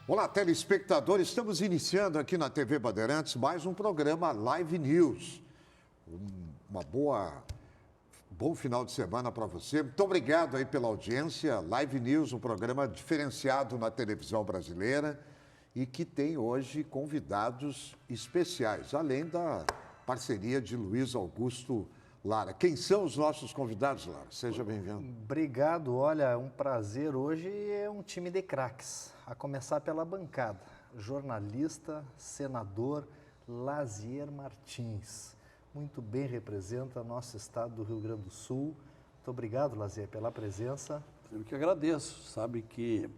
Olá, telespectadores. Estamos iniciando aqui na TV Bandeirantes mais um programa Live News. Bom final de semana para você. Muito obrigado aí pela audiência. Live News, um programa diferenciado na televisão brasileira e que tem hoje convidados especiais, além da parceria de Luiz Augusto Lara. Quem são os nossos convidados, Lara? Seja bem-vindo. Obrigado. Olha, é um prazer. Hoje é um time de craques, a começar pela bancada. Jornalista, senador Lazier Martins. Muito bem representa nosso estado do Rio Grande do Sul. Muito obrigado, Lazier, pela presença. Eu que agradeço. Sabe que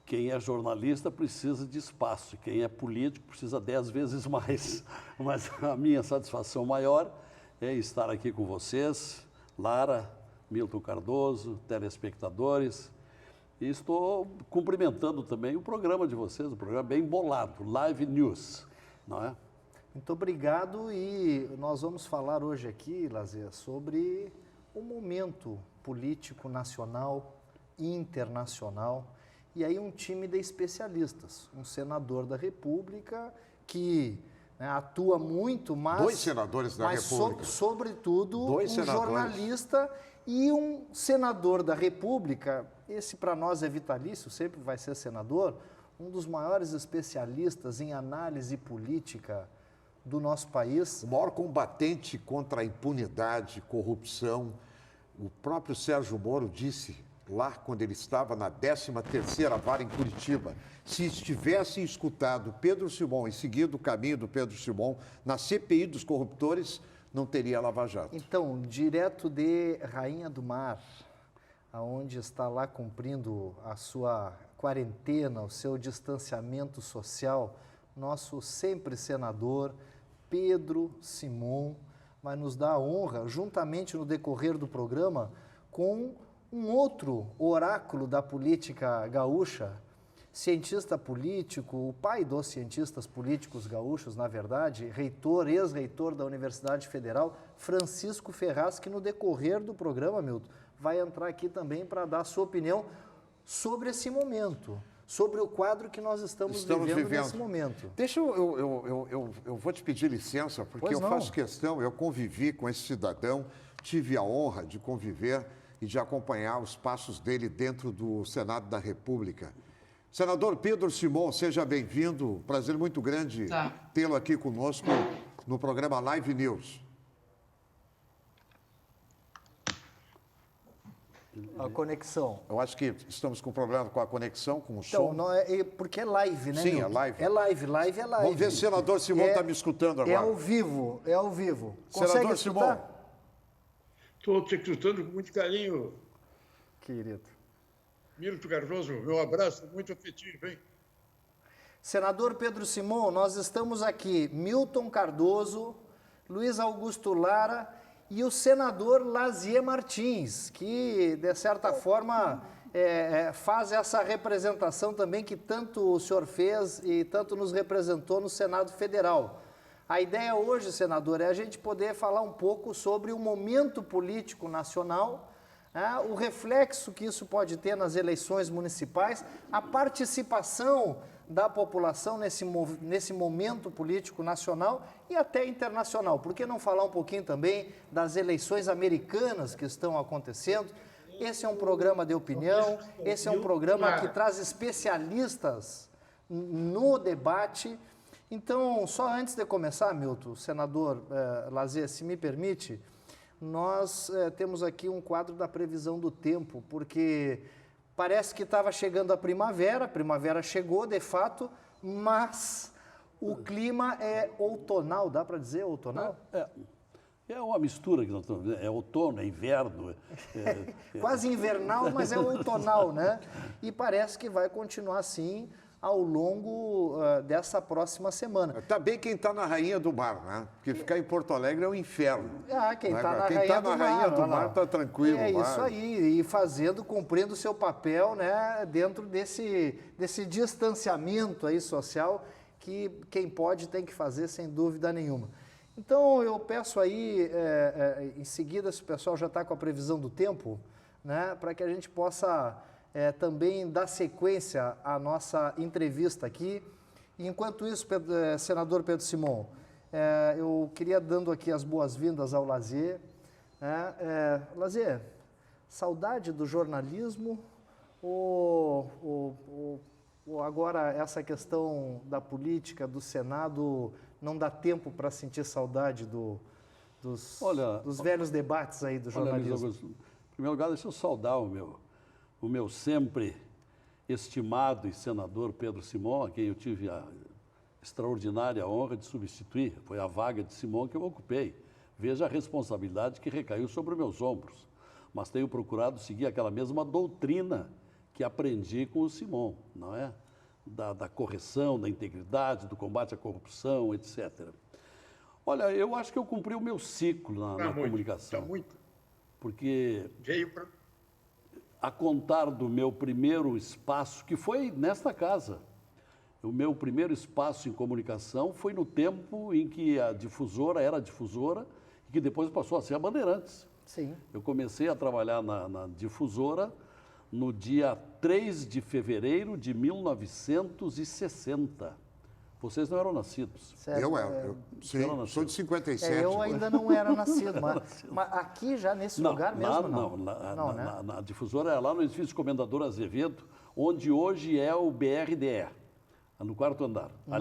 quem é jornalista precisa de espaço, quem é político precisa 10 vezes mais. Mas a minha satisfação maior é estar aqui com vocês, Lara, Milton Cardoso, telespectadores. E estou cumprimentando também o programa de vocês, um programa bem bolado, Live News, não é? Muito obrigado e nós vamos falar hoje aqui, Lazier, sobre o momento político nacional e internacional. E aí um time de especialistas, um senador da República que atua muito, mas... Dois senadores da República. Sobretudo, Dois senadores. Jornalista e um senador da República. Esse para nós é vitalício, sempre vai ser senador, um dos maiores especialistas em análise política do nosso país. O maior combatente contra a impunidade, corrupção. O próprio Sérgio Moro disse lá quando ele estava na 13ª Vara em Curitiba, se tivessem escutado Pedro Simão e seguido o caminho do Pedro Simão na CPI dos corruptores, não teria Lava Jato. Então, direto de Rainha do Mar, aonde está lá cumprindo a sua quarentena, o seu distanciamento social, nosso sempre senador Pedro Simão vai nos dar a honra, juntamente no decorrer do programa, com um outro oráculo da política gaúcha, cientista político, o pai dos cientistas políticos gaúchos, na verdade, reitor, ex-reitor da Universidade Federal, Francisco Ferraz, que no decorrer do programa, Milton, vai entrar aqui também para dar a sua opinião sobre esse momento, sobre o quadro que nós estamos vivendo nesse momento. Deixa eu vou te pedir licença, porque eu faço questão, eu convivi com esse cidadão, tive a honra de conviver e de acompanhar os passos dele dentro do Senado da República. Senador Pedro Simão, seja bem-vindo. Prazer muito grande tê-lo aqui conosco no programa Live News. A conexão. Eu acho que estamos com problema com a conexão, com o som. Então, não porque é live, né? Sim, Milton? é live. É live, live é live. Vamos ver se o senador Simão está me escutando agora. É ao vivo, é ao vivo. Consegue Senador escutar? Simão. Estou te escutando com muito carinho. Querido. Milton Cardoso, meu abraço muito afetivo, hein? Senador Pedro Simão, nós estamos aqui, Milton Cardoso, Luiz Augusto Lara e o senador Lazier Martins, que, de certa forma, faz essa representação também que tanto o senhor fez e tanto nos representou no Senado Federal. A ideia hoje, senador, é a gente poder falar um pouco sobre o momento político nacional, o reflexo que isso pode ter nas eleições municipais, a participação da população nesse momento político nacional e até internacional. Por que não falar um pouquinho também das eleições americanas que estão acontecendo? Esse é um programa de opinião, esse é um programa que traz especialistas no debate. Então, só antes de começar, Milton, senador Lazier, se me permite, nós temos aqui um quadro da previsão do tempo, porque parece que estava chegando a primavera chegou de fato, mas o clima é outonal, dá para dizer outonal? É uma mistura que nós estamos vendo, é outono, é inverno. Quase invernal, mas é outonal, né? E parece que vai continuar assim ao longo dessa próxima semana. Está bem quem está na Rainha do Mar, né? Porque ficar em Porto Alegre é um inferno. Quem está na Rainha do Mar está tranquilo. É isso aí, e cumprindo o seu papel, né, dentro desse distanciamento aí social que quem pode tem que fazer sem dúvida nenhuma. Então eu peço aí, em seguida, se o pessoal já está com a previsão do tempo, né, para que a gente possa também dar sequência à nossa entrevista aqui. Enquanto isso, senador Pedro Simon, eu queria dando aqui as boas-vindas ao Lazier. Lazier, saudade do jornalismo ou agora essa questão da política, do Senado, não dá tempo para sentir saudade dos velhos debates aí do jornalismo? Olha, Luiz Augusto, em primeiro lugar, deixa eu saudar o meu sempre estimado e senador Pedro Simon, a quem eu tive a extraordinária honra de substituir. Foi a vaga de Simon que eu ocupei. Veja a responsabilidade que recaiu sobre os meus ombros. Mas tenho procurado seguir aquela mesma doutrina que aprendi com o Simon, não é? Da correção, da integridade, do combate à corrupção, etc. Olha, eu acho que eu cumpri o meu ciclo na comunicação. Está muito. Porque Veio para... a contar do meu primeiro espaço, que foi nesta casa. O meu primeiro espaço em comunicação foi no tempo em que a difusora era a difusora e que depois passou a ser a Bandeirantes. Sim. Eu comecei a trabalhar na difusora no dia 3 de fevereiro de 1960. Vocês não eram nascidos. Certo, Sim, sou de 57. Eu ainda não era nascido, mas aqui já nesse lugar mesmo não? Na difusora era lá no edifício Comendador Azevedo, onde hoje é o BRDE, no 4º andar. Na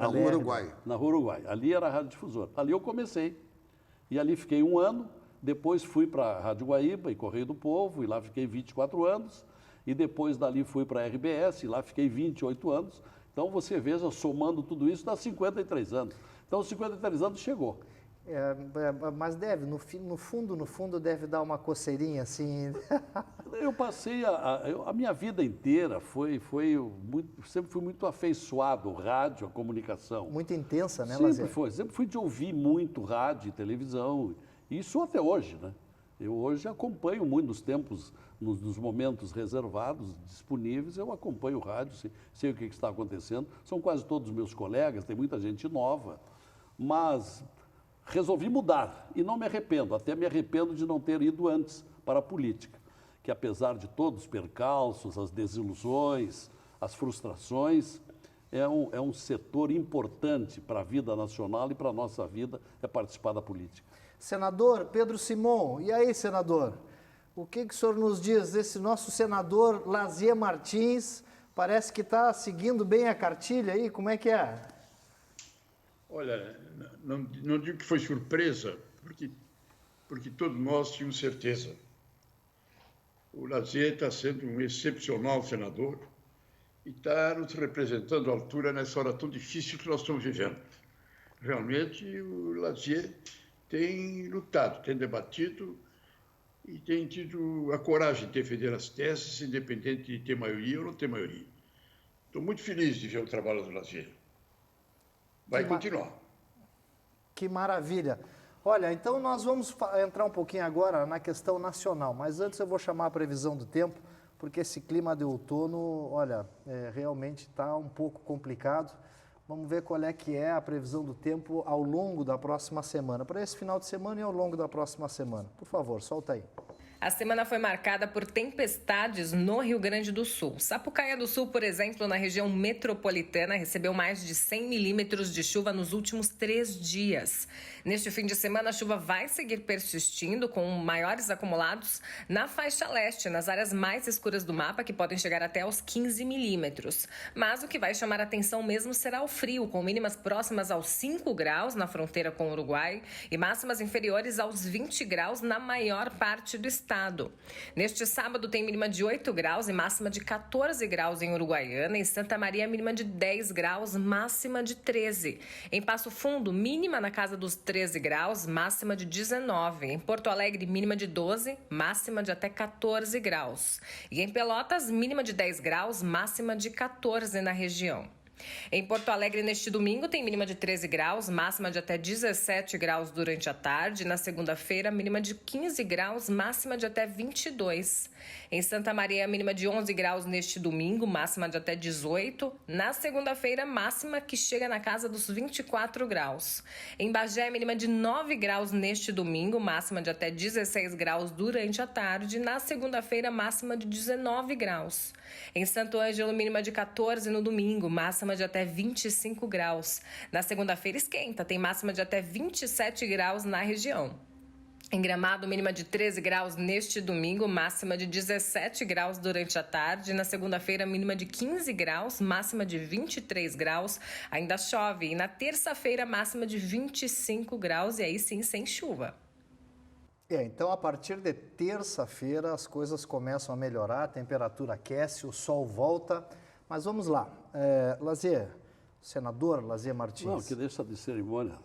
Rua Uruguai. Na Rua Uruguai. Ali era a Rádio Difusora. Ali eu comecei. E ali fiquei 1 ano, depois fui para a Rádio Guaíba e Correio do Povo, e lá fiquei 24 anos, e depois dali fui para a RBS, e lá fiquei 28 anos. Então, você veja, somando tudo isso, dá 53 anos. Então, 53 anos chegou. Mas deve, no fundo, deve dar uma coceirinha, assim. Eu passei, a minha vida inteira sempre fui muito afeiçoado ao rádio, à comunicação. Muito intensa, né, Lazier? Sempre fui de ouvir muito rádio e televisão, isso até hoje, né? Eu hoje acompanho muito nos tempos, nos momentos reservados, disponíveis, eu acompanho o rádio, sei o que está acontecendo. São quase todos meus colegas, tem muita gente nova, mas resolvi mudar e não me arrependo, até me arrependo de não ter ido antes para a política, que apesar de todos os percalços, as desilusões, as frustrações, é um setor importante para a vida nacional e para a nossa vida, é participar da política. Senador Pedro Simon, e aí, senador? O que o senhor nos diz desse nosso senador Lazier Martins? Parece que está seguindo bem a cartilha aí, como é que é? Olha, não digo que foi surpresa, porque todos nós tínhamos certeza. O Lazier está sendo um excepcional senador e está nos representando à altura nessa hora tão difícil que nós estamos vivendo. Realmente, o Lazier tem lutado, tem debatido e tem tido a coragem de defender as teses, independente de ter maioria ou não ter maioria. Estou muito feliz de ver o trabalho do Lazier. Vai continuar. Que maravilha. Olha, então nós vamos entrar um pouquinho agora na questão nacional, mas antes eu vou chamar a previsão do tempo, porque esse clima de outono, olha, realmente está um pouco complicado. Vamos ver qual é que é a previsão do tempo ao longo da próxima semana, para esse final de semana e ao longo da próxima semana. Por favor, solta aí. A semana foi marcada por tempestades no Rio Grande do Sul. Sapucaia do Sul, por exemplo, na região metropolitana, recebeu mais de 100 milímetros de chuva nos últimos 3 dias. Neste fim de semana, a chuva vai seguir persistindo, com maiores acumulados na faixa leste, nas áreas mais escuras do mapa, que podem chegar até aos 15 milímetros. Mas o que vai chamar a atenção mesmo será o frio, com mínimas próximas aos 5 graus na fronteira com o Uruguai e máximas inferiores aos 20 graus na maior parte do estado. Neste sábado tem mínima de 8 graus e máxima de 14 graus em Uruguaiana. Em Santa Maria, mínima de 10 graus, máxima de 13. Em Passo Fundo, mínima na casa dos 13 graus, máxima de 19. Em Porto Alegre, mínima de 12, máxima de até 14 graus. E em Pelotas, mínima de 10 graus, máxima de 14 na região. Em Porto Alegre, neste domingo, tem mínima de 13 graus, máxima de até 17 graus durante a tarde. Na segunda-feira, mínima de 15 graus, máxima de até 22. Em Santa Maria, mínima de 11 graus neste domingo, máxima de até 18. Na segunda-feira, máxima que chega na casa dos 24 graus. Em Bagé, mínima de 9 graus neste domingo, máxima de até 16 graus durante a tarde. Na segunda-feira, máxima de 19 graus. Em Santo Ângelo, mínima de 14 no domingo, máxima de até 25 graus. Na segunda-feira esquenta, tem máxima de até 27 graus na região. Em Gramado, mínima de 13 graus neste domingo, máxima de 17 graus durante a tarde. Na segunda-feira, mínima de 15 graus, máxima de 23 graus. Ainda chove. E na terça-feira, máxima de 25 graus e aí sim, sem chuva. Então a partir de terça-feira as coisas começam a melhorar, a temperatura aquece, o sol volta. Mas vamos lá, senador Lazier Martins. Não, que deixa de cerimônia.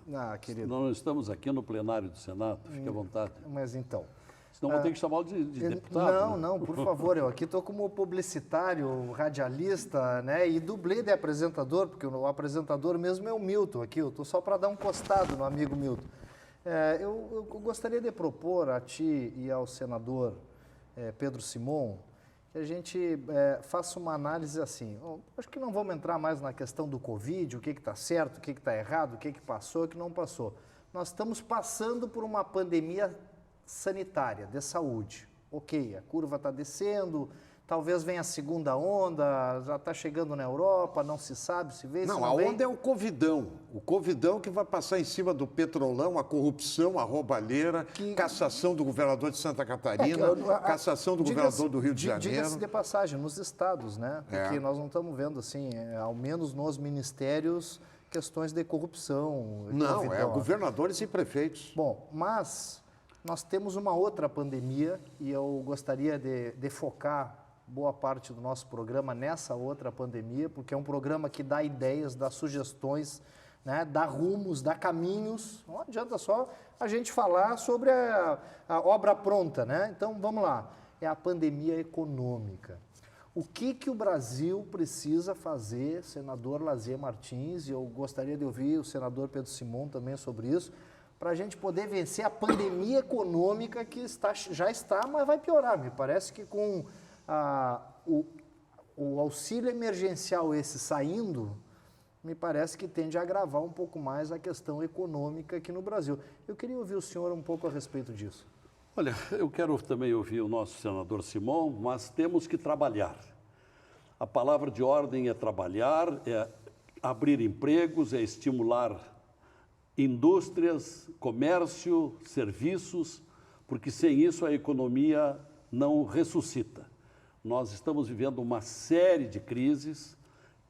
Querido. Nós não estamos aqui no plenário do Senado, fique à vontade. Mas então... Senão vou ter que chamá-lo de deputado. Não, por favor, eu aqui estou como publicitário, radialista, né, e dublê de apresentador, porque o apresentador mesmo é o Milton aqui, eu estou só para dar um costado no amigo Milton. Eu gostaria de propor a ti e ao senador Pedro Simon que a gente faça uma análise assim. Acho que não vamos entrar mais na questão do Covid, o que está certo, o que está errado, o que passou e o que não passou. Nós estamos passando por uma pandemia sanitária, de saúde. Ok, a curva está descendo, talvez venha a segunda onda, já está chegando na Europa, não se sabe se vê, não, se não a vem. onda é o Covidão que vai passar em cima do petrolão, a corrupção, a roubalheira, cassação do governador de Santa Catarina, cassação do governador do Rio de Janeiro. Diga-se de passagem, nos estados, né? Porque nós não estamos vendo, assim, ao menos nos ministérios, questões de corrupção. Não, governadores e prefeitos. Bom, mas nós temos uma outra pandemia e eu gostaria de focar boa parte do nosso programa nessa outra pandemia, porque é um programa que dá ideias, dá sugestões, né, dá rumos, dá caminhos. Não adianta só a gente falar sobre a obra pronta, né? Então, vamos lá. É a pandemia econômica. O que o Brasil precisa fazer, senador Lazier Martins, e eu gostaria de ouvir o senador Pedro Simon também sobre isso, para a gente poder vencer a pandemia econômica que já está, mas vai piorar. Me parece que com o auxílio emergencial esse saindo, me parece que tende a agravar um pouco mais a questão econômica aqui no Brasil. Eu queria ouvir o senhor um pouco a respeito disso. Olha, eu quero também ouvir o nosso senador Simon, mas temos que trabalhar. A palavra de ordem é trabalhar, é abrir empregos, é estimular indústrias, comércio, serviços, porque sem isso a economia não ressuscita. Nós estamos vivendo uma série de crises,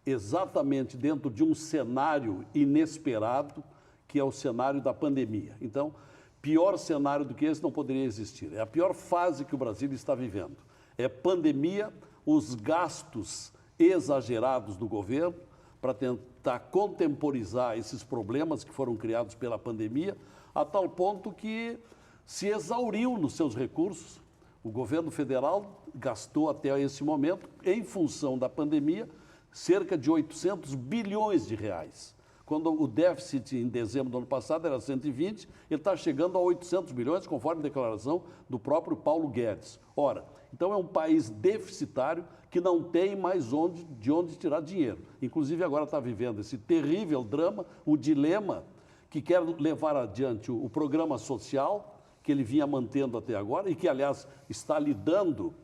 exatamente dentro de um cenário inesperado, que é o cenário da pandemia. Então, pior cenário do que esse não poderia existir. É a pior fase que o Brasil está vivendo. É pandemia, os gastos exagerados do governo para tentar contemporizar esses problemas que foram criados pela pandemia, a tal ponto que se exauriu nos seus recursos. O governo federal gastou até esse momento, em função da pandemia, cerca de 800 bilhões de reais. Quando o déficit em dezembro do ano passado era 120, ele está chegando a 800 bilhões, conforme a declaração do próprio Paulo Guedes. Ora, então é um país deficitário que não tem mais de onde tirar dinheiro. Inclusive agora está vivendo esse terrível drama, o dilema que quer levar adiante o programa social, que ele vinha mantendo até agora e que, aliás, está lhe dando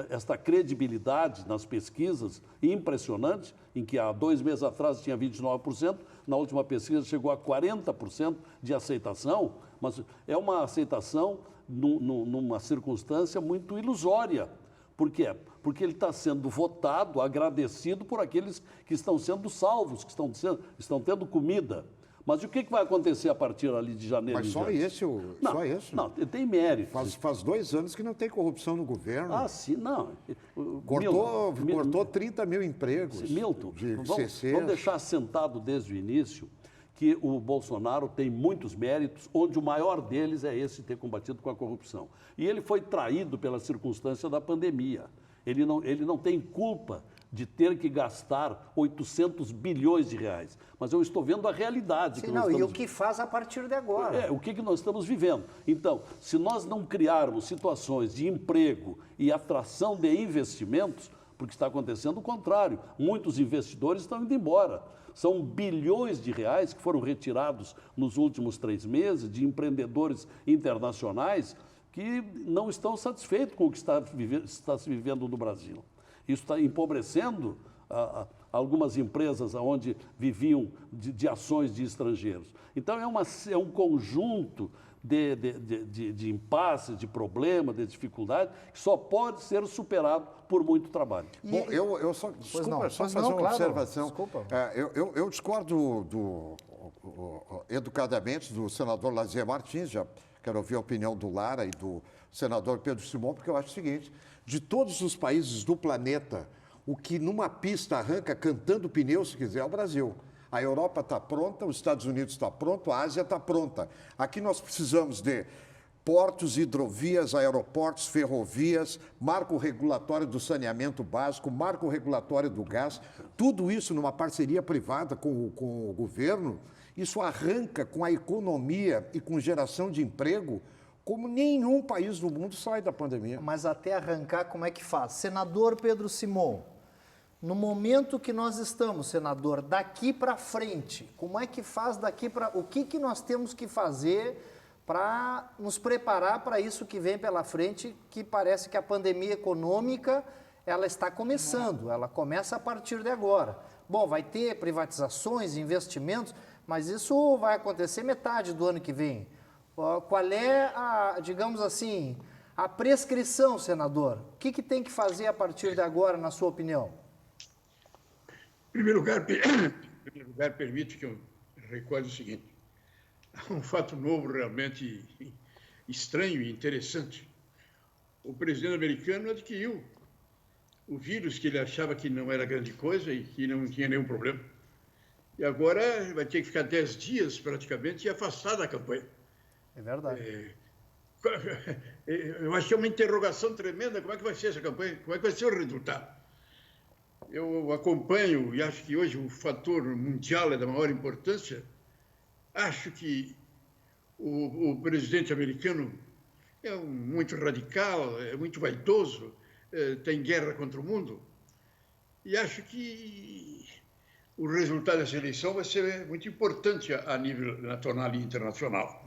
esta credibilidade nas pesquisas impressionante, em que há 2 meses atrás tinha 29%, na última pesquisa chegou a 40% de aceitação, mas é uma aceitação numa circunstância muito ilusória. Por quê? Porque ele está sendo votado, agradecido por aqueles que estão sendo salvos, que estão tendo comida. Mas o que vai acontecer a partir ali de janeiro? Mas só isso? Não, tem mérito. Faz 2 anos que não tem corrupção no governo. Ah, sim, não. Cortou 30 mil empregos. Milton, vamos deixar assentado desde o início que o Bolsonaro tem muitos méritos, onde o maior deles é esse, ter combatido com a corrupção. E ele foi traído pela circunstância da pandemia. Ele não tem culpa de ter que gastar 800 bilhões de reais. Mas eu estou vendo a realidade. Sim, que não, nós e o estamos... que faz a partir de agora. O que nós estamos vivendo. Então, se nós não criarmos situações de emprego e atração de investimentos, porque está acontecendo o contrário, muitos investidores estão indo embora. São bilhões de reais que foram retirados nos últimos 3 meses de empreendedores internacionais que não estão satisfeitos com o que está se vivendo no Brasil. Isso está empobrecendo algumas empresas onde viviam de ações de estrangeiros. Então, é um conjunto de impasses, de problemas, de dificuldades, que só pode ser superado por muito trabalho. Bom, eu só, desculpa, só fazer uma observação. Desculpa. Eu discordo educadamente do senador Lazier Martins, já quero ouvir a opinião do Lara e do senador Pedro Simão, porque eu acho o seguinte, de todos os países do planeta, o que numa pista arranca cantando pneu, se quiser, é o Brasil. A Europa está pronta, os Estados Unidos está pronto, a Ásia está pronta. Aqui nós precisamos de portos, hidrovias, aeroportos, ferrovias, marco regulatório do saneamento básico, marco regulatório do gás, tudo isso numa parceria privada com o governo, isso arranca com a economia e com geração de emprego, como nenhum país do mundo sai da pandemia. Mas até arrancar, como é que faz? Senador Pedro Simão, no momento que nós estamos, senador, daqui para frente, como é que faz daqui para... O que nós temos que fazer para nos preparar para isso que vem pela frente, que parece que a pandemia econômica, ela está começando, ela começa a partir de agora. Bom, vai ter privatizações, investimentos, mas isso vai acontecer metade do ano que vem. Qual é a, digamos assim, a prescrição, senador? O que tem que fazer a partir de agora, na sua opinião? Em primeiro lugar, permite que eu recorde o seguinte. Há um fato novo realmente estranho e interessante. O presidente americano adquiriu o vírus que ele achava que não era grande coisa e que não tinha nenhum problema. E agora vai ter que ficar 10 dias, praticamente, afastado da campanha. É verdade. Eu acho que é uma interrogação tremenda. Como é que vai ser essa campanha? Como é que vai ser o resultado? Eu acompanho e acho que hoje o fator mundial é da maior importância. Acho que o presidente americano é muito radical, é muito vaidoso, tem guerra contra o mundo. E acho que o resultado dessa eleição vai ser muito importante a nível nacional e internacional.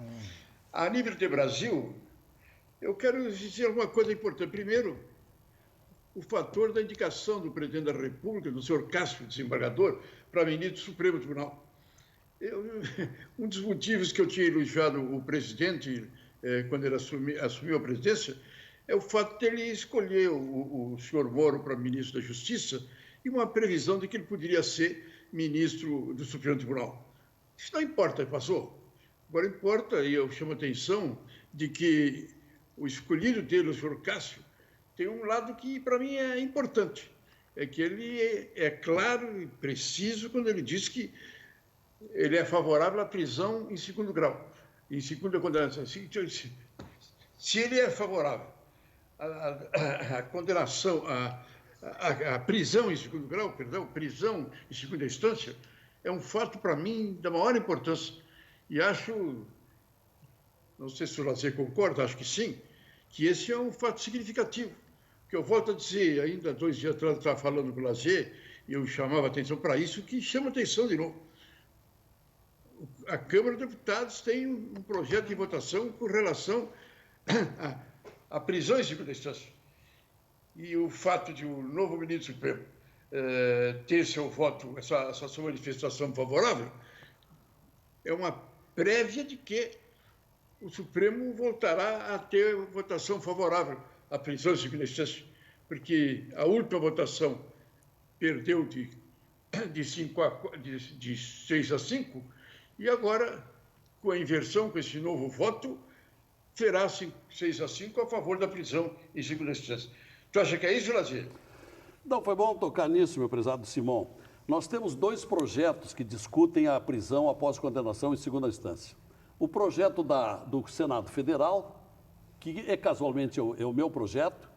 A nível de Brasil, eu quero dizer alguma coisa importante. Primeiro, o fator da indicação do presidente da República, do senhor Cássio, desembargador, para ministro do Supremo Tribunal. Um dos motivos que eu tinha elogiado o presidente quando ele assumiu a presidência é o fato de ele escolher o senhor Moro para ministro da Justiça e uma previsão de que ele poderia ser ministro do Supremo Tribunal. Isso não importa, passou. Agora importa, e eu chamo a atenção, de que o escolhido dele, o senhor Cássio, tem um lado que, para mim, é importante. É que ele é claro e preciso quando ele diz que ele é favorável à prisão em segundo grau, em segunda condenação. Se ele é favorável à condenação, à prisão em segundo grau, prisão em segunda instância, é um fato, para mim, da maior importância. E acho, não sei se o Lazier concorda, acho que sim, que esse é um fato significativo. Que eu volto a dizer, ainda 2 dias atrás eu estava falando com o Lazier, e eu chamava atenção para isso, que chama atenção de novo. A Câmara dos Deputados tem um projeto de votação com relação à prisão em segunda instância. E o fato de o novo ministro Supremo ter seu voto, essa sua manifestação favorável, é uma prévia de que o Supremo voltará a ter votação favorável à prisão em segunda instância, porque a última votação perdeu de 6 a 5, e agora, com a inversão, com esse novo voto, será 6 a 5 a favor da prisão em segunda instância. Tu acha que é isso, Lazier? Não, foi bom tocar nisso, meu prezado Simão. Nós temos 2 projetos que discutem a prisão após condenação em segunda instância. O projeto do Senado Federal, que casualmente é o meu projeto,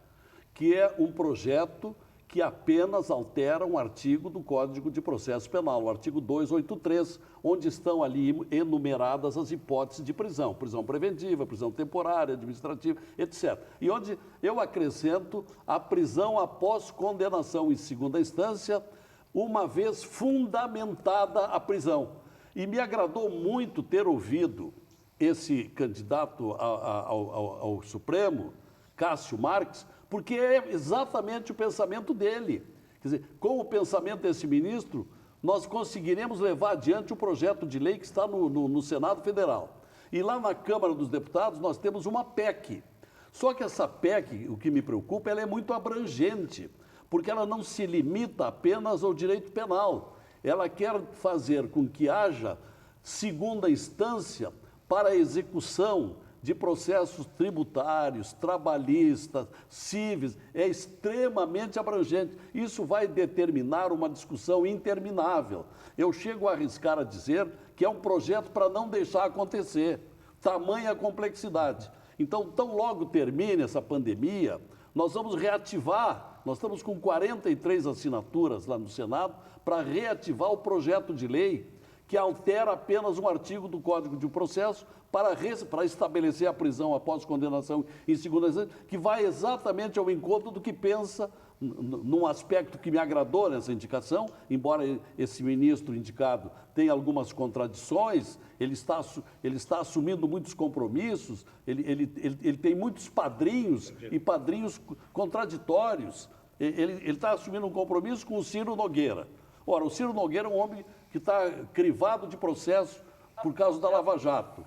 que é um projeto que apenas altera um artigo do Código de Processo Penal, o artigo 283, onde estão ali enumeradas as hipóteses de prisão, prisão preventiva, prisão temporária, administrativa, etc. E onde eu acrescento a prisão após condenação em segunda instância, uma vez fundamentada a prisão. E me agradou muito ter ouvido esse candidato ao Supremo, Cássio Marques, porque é exatamente o pensamento dele. Quer dizer, com o pensamento desse ministro, nós conseguiremos levar adiante o projeto de lei que está no Senado Federal. E lá na Câmara dos Deputados nós temos uma PEC. Só que essa PEC, o que me preocupa, ela é muito abrangente, porque ela não se limita apenas ao direito penal. Ela quer fazer com que haja segunda instância para a execução de processos tributários, trabalhistas, cíveis, é extremamente abrangente. Isso vai determinar uma discussão interminável. Eu chego a arriscar a dizer que é um projeto para não deixar acontecer, tamanha complexidade. Então, tão logo termine essa pandemia, nós vamos reativar, nós estamos com 43 assinaturas lá no Senado, para reativar o projeto de lei que altera apenas um artigo do Código de Processo para estabelecer a prisão após condenação em segunda instância, que vai exatamente ao encontro do que pensa, num aspecto que me agradou nessa indicação, embora esse ministro indicado tenha algumas contradições, ele está assumindo muitos compromissos, ele tem muitos padrinhos e padrinhos contraditórios. Ele está assumindo um compromisso com o Ciro Nogueira. Ora, o Ciro Nogueira é um homem que está crivado de processo por causa da Lava Jato.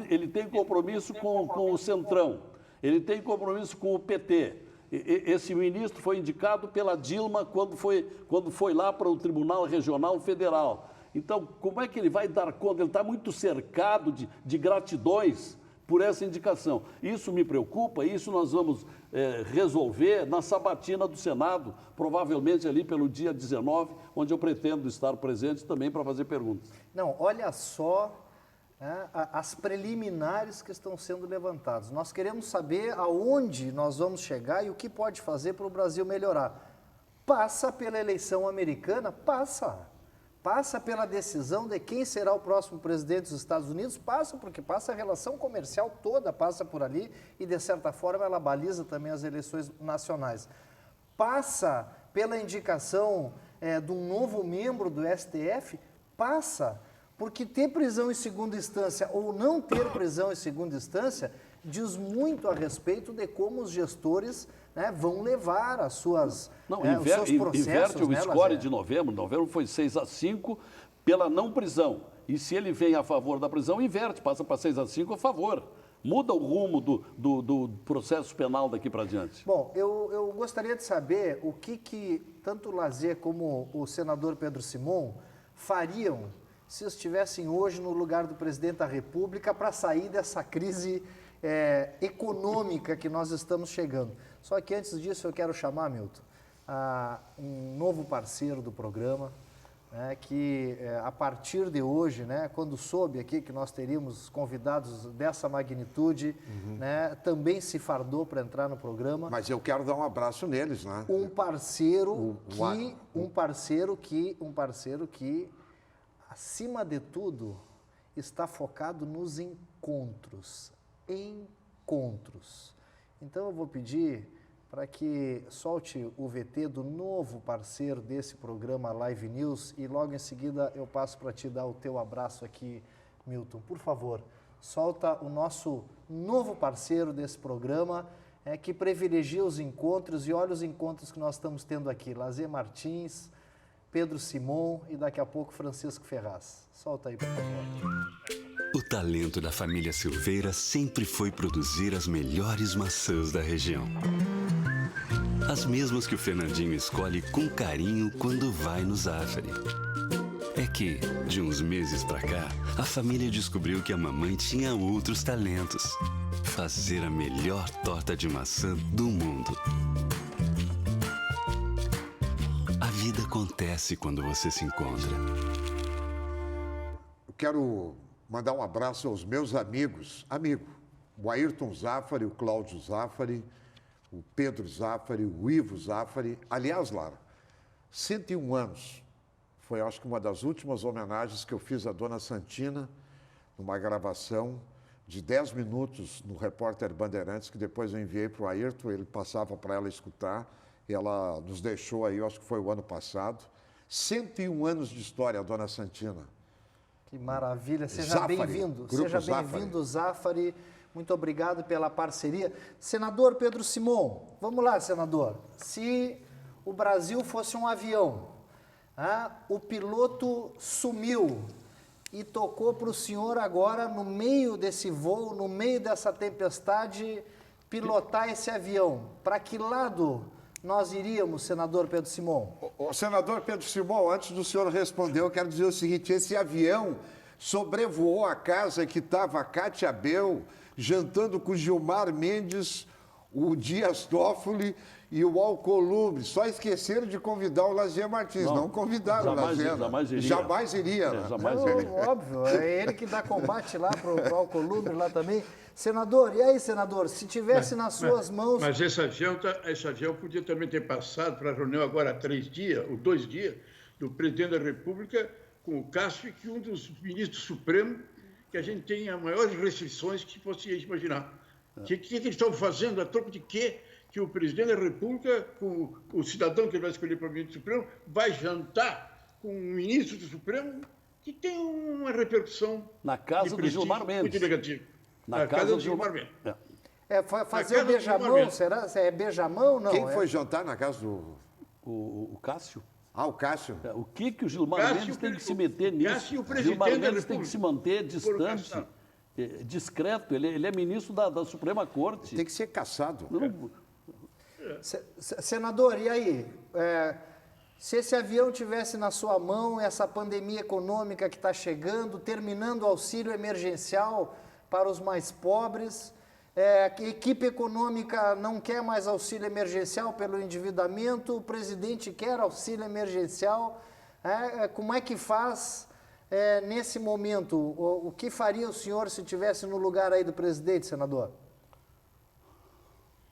Ele tem compromisso com o Centrão, ele tem compromisso com o PT. Esse ministro foi indicado pela Dilma quando foi lá para o Tribunal Regional Federal. Então, como é que ele vai dar conta? Ele está muito cercado de gratidões por essa indicação. Isso me preocupa, isso nós vamos resolver na sabatina do Senado, provavelmente ali pelo dia 19, onde eu pretendo estar presente também para fazer perguntas. Não, olha só, né, as preliminares que estão sendo levantadas. Nós queremos saber aonde nós vamos chegar e o que pode fazer para o Brasil melhorar. Passa pela eleição americana? Passa. Passa pela decisão de quem será o próximo presidente dos Estados Unidos? Passa, porque passa a relação comercial toda, passa por ali e, de certa forma, ela baliza também as eleições nacionais. Passa pela indicação de um novo membro do STF? Passa, porque ter prisão em segunda instância ou não ter prisão em segunda instância diz muito a respeito de como os gestores, né, vão levar as suas, os seus processos. Inverte o score de novembro. Novembro foi 6-5 pela não prisão. E se ele vem a favor da prisão, inverte, passa para 6-5 a favor. Muda o rumo do processo penal daqui para diante. Bom, eu gostaria de saber o que tanto o Lazier como o senador Pedro Simon fariam se estivessem hoje no lugar do presidente da República para sair dessa crise econômica que nós estamos chegando. Só que antes disso eu quero chamar, Milton, um novo parceiro do programa, né, que a partir de hoje, né, quando soube aqui que nós teríamos convidados dessa magnitude, né, também se fardou para entrar no programa. Mas eu quero dar um abraço neles, né? Um parceiro que, acima de tudo, está focado nos encontros. Então eu vou pedir para que solte o VT do novo parceiro desse programa Live News e logo em seguida eu passo para te dar o teu abraço aqui, Milton. Por favor, solta o nosso novo parceiro desse programa, que privilegia os encontros, e olha os encontros que nós estamos tendo aqui. Lazier Martins, Pedro Simon e daqui a pouco Francisco Ferraz. Solta aí, por favor. O talento da família Silveira sempre foi produzir as melhores maçãs da região. As mesmas que o Fernandinho escolhe com carinho quando vai no Zafari. É que, de uns meses pra cá, a família descobriu que a mamãe tinha outros talentos. Fazer a melhor torta de maçã do mundo. A vida acontece quando você se encontra. Eu quero mandar um abraço aos meus amigos, o Ayrton Zafari, o Cláudio Zafari, o Pedro Zafari, o Ivo Zafari. Aliás, Lara, 101 anos. Foi, acho que, uma das últimas homenagens que eu fiz à Dona Santina, numa gravação de 10 minutos no Repórter Bandeirantes, que depois eu enviei para o Ayrton, ele passava para ela escutar, e ela nos deixou aí, acho que foi o ano passado. 101 anos de história, a Dona Santina. Que maravilha, seja bem-vindo. Seja bem-vindo, Zafari. Muito obrigado pela parceria. Senador Pedro Simon, vamos lá, senador. Se o Brasil fosse um avião, o piloto sumiu e tocou para o senhor agora, no meio desse voo, no meio dessa tempestade, pilotar esse avião. Para que lado nós iríamos, senador Pedro Simon? O senador Pedro Simon, antes do senhor responder, eu quero dizer o seguinte: esse avião sobrevoou a casa que estava a Cátia Abreu jantando com Gilmar Mendes, o Dias Toffoli e o Alcolumbre. Só esqueceram de convidar o Lazier Martins. Não convidaram o Lazier. Jamais iria. Jamais iria. Óbvio, é ele que dá combate lá para o Alcolumbre lá também. Senador, e aí, senador, se tivesse nas suas mãos... Mas esse avião podia também ter passado para a reunião agora há 3 dias, ou 2 dias, do presidente da República com o Cássio, que é um dos ministros supremos, que a gente tem as maiores restrições que você imaginar. O que eles estão fazendo? A troco de quê? Que o presidente da República, com o cidadão que ele vai escolher para o ministro Supremo, vai jantar com um ministro do Supremo que tem uma repercussão na casa do Gilmar Mendes. Muito negativa. Na casa do Gilmar Mendes. Fazer o beijamão, será? É beijamão? Não. Quem foi jantar na casa do... O Cássio. O Cássio. O que o Gilmar Mendes tem que se meter nisso? O Gilmar Mendes tem que se manter distante, discreto. Ele é ministro da Suprema Corte. Tem que ser caçado. Senador, e aí? Se esse avião tivesse na sua mão, essa pandemia econômica que está chegando, terminando o auxílio emergencial para os mais pobres, a equipe econômica não quer mais auxílio emergencial pelo endividamento, o presidente quer auxílio emergencial, como é que faz nesse momento? O que faria o senhor se estivesse no lugar aí do presidente, senador?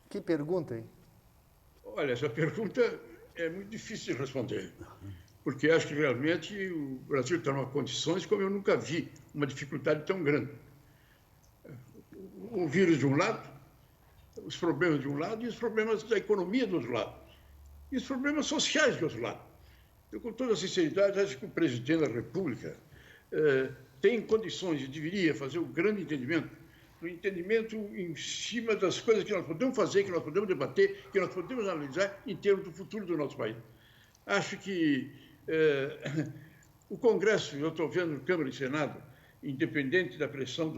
Que pergunta, hein? Olha, essa pergunta é muito difícil de responder, porque acho que realmente o Brasil está em condições como eu nunca vi, uma dificuldade tão grande. O vírus de um lado, os problemas de um lado e os problemas da economia do outro lado. E os problemas sociais do outro lado. Eu, com toda sinceridade, acho que o presidente da República tem condições e deveria fazer um grande entendimento, um entendimento em cima das coisas que nós podemos fazer, que nós podemos debater, que nós podemos analisar em termos do futuro do nosso país. Acho que o Congresso, eu estou vendo Câmara e Senado, independente da pressão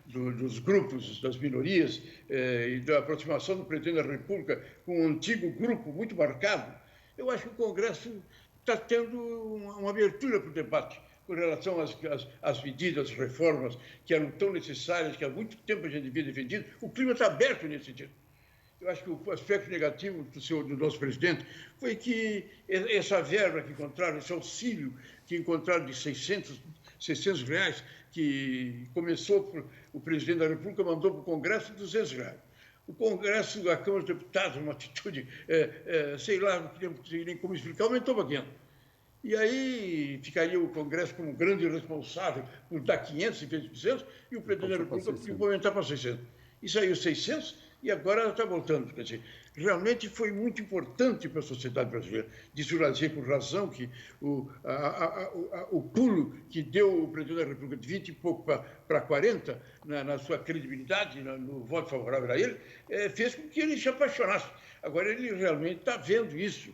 dos grupos, das minorias e da aproximação do presidente da República com um antigo grupo muito marcado, eu acho que o Congresso está tendo uma abertura para o debate com relação às medidas, às reformas que eram tão necessárias, que há muito tempo a gente havia defendido. O clima está aberto nesse sentido. Eu acho que o aspecto negativo do nosso presidente foi que essa verba que encontraram, esse auxílio que encontraram de 600 reais, que começou, o presidente da República mandou para o Congresso 200 reais. O Congresso, a Câmara dos Deputados, uma atitude, sei lá, não sei nem como explicar, aumentou para 500. E aí ficaria o Congresso como um grande responsável por dar 500 em vez de 200, e o presidente da República pediu para aumentar para 600. E saiu 600 e agora ela está voltando. Quer dizer, realmente foi muito importante para a sociedade brasileira. Disse o Lazier com razão que o pulo que deu o presidente da República de 20 e pouco para 40, na sua credibilidade, no voto favorável a ele, fez com que ele se apaixonasse. Agora, ele realmente está vendo isso.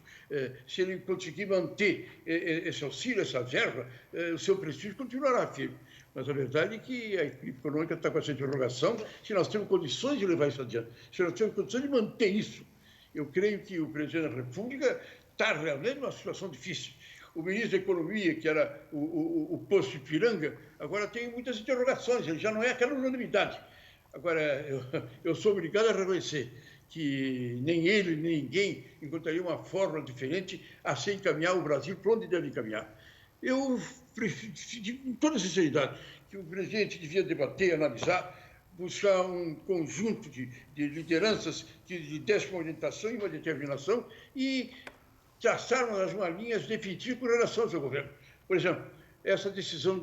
Se ele conseguir manter esse auxílio, essa verba, o seu prestígio continuará firme. Mas a verdade é que a equipe econômica está com essa interrogação se nós temos condições de levar isso adiante, se nós temos condições de manter isso. Eu creio que o presidente da República está realmente numa situação difícil. O ministro da Economia, que era o Poço Ipiranga, agora tem muitas interrogações, ele já não é aquela unanimidade. Agora, eu sou obrigado a reconhecer que nem ele, nem ninguém encontraria uma fórmula diferente a se encaminhar o Brasil para onde deve encaminhar. Eu prefiro, com toda sinceridade, que o presidente devia debater, analisar, buscar um conjunto de lideranças que dessem uma orientação e uma determinação e traçar uma linhas definitivas com relação ao seu governo. Por exemplo, essa decisão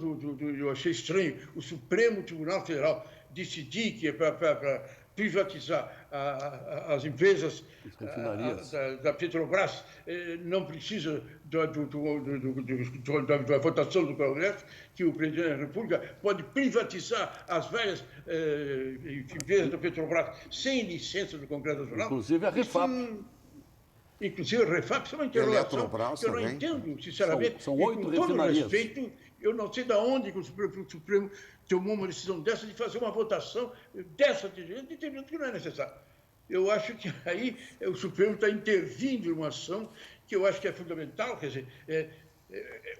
eu achei estranho, o Supremo Tribunal Federal decidir que é para privatizar as empresas da Petrobras, não precisa da votação do Congresso, que o presidente da República pode privatizar as várias empresas da Petrobras sem licença do Congresso Nacional. Inclusive a Refap. Inclusive a Refap, isso é uma interrogação que eu não entendo, sinceramente. São 8 refinarias. Com todo respeito, eu não sei de onde que o Supremo tomou uma decisão dessa de fazer uma votação dessa determinando que não é necessário. Eu acho que aí o Supremo está intervindo em uma ação que eu acho que é fundamental, quer dizer,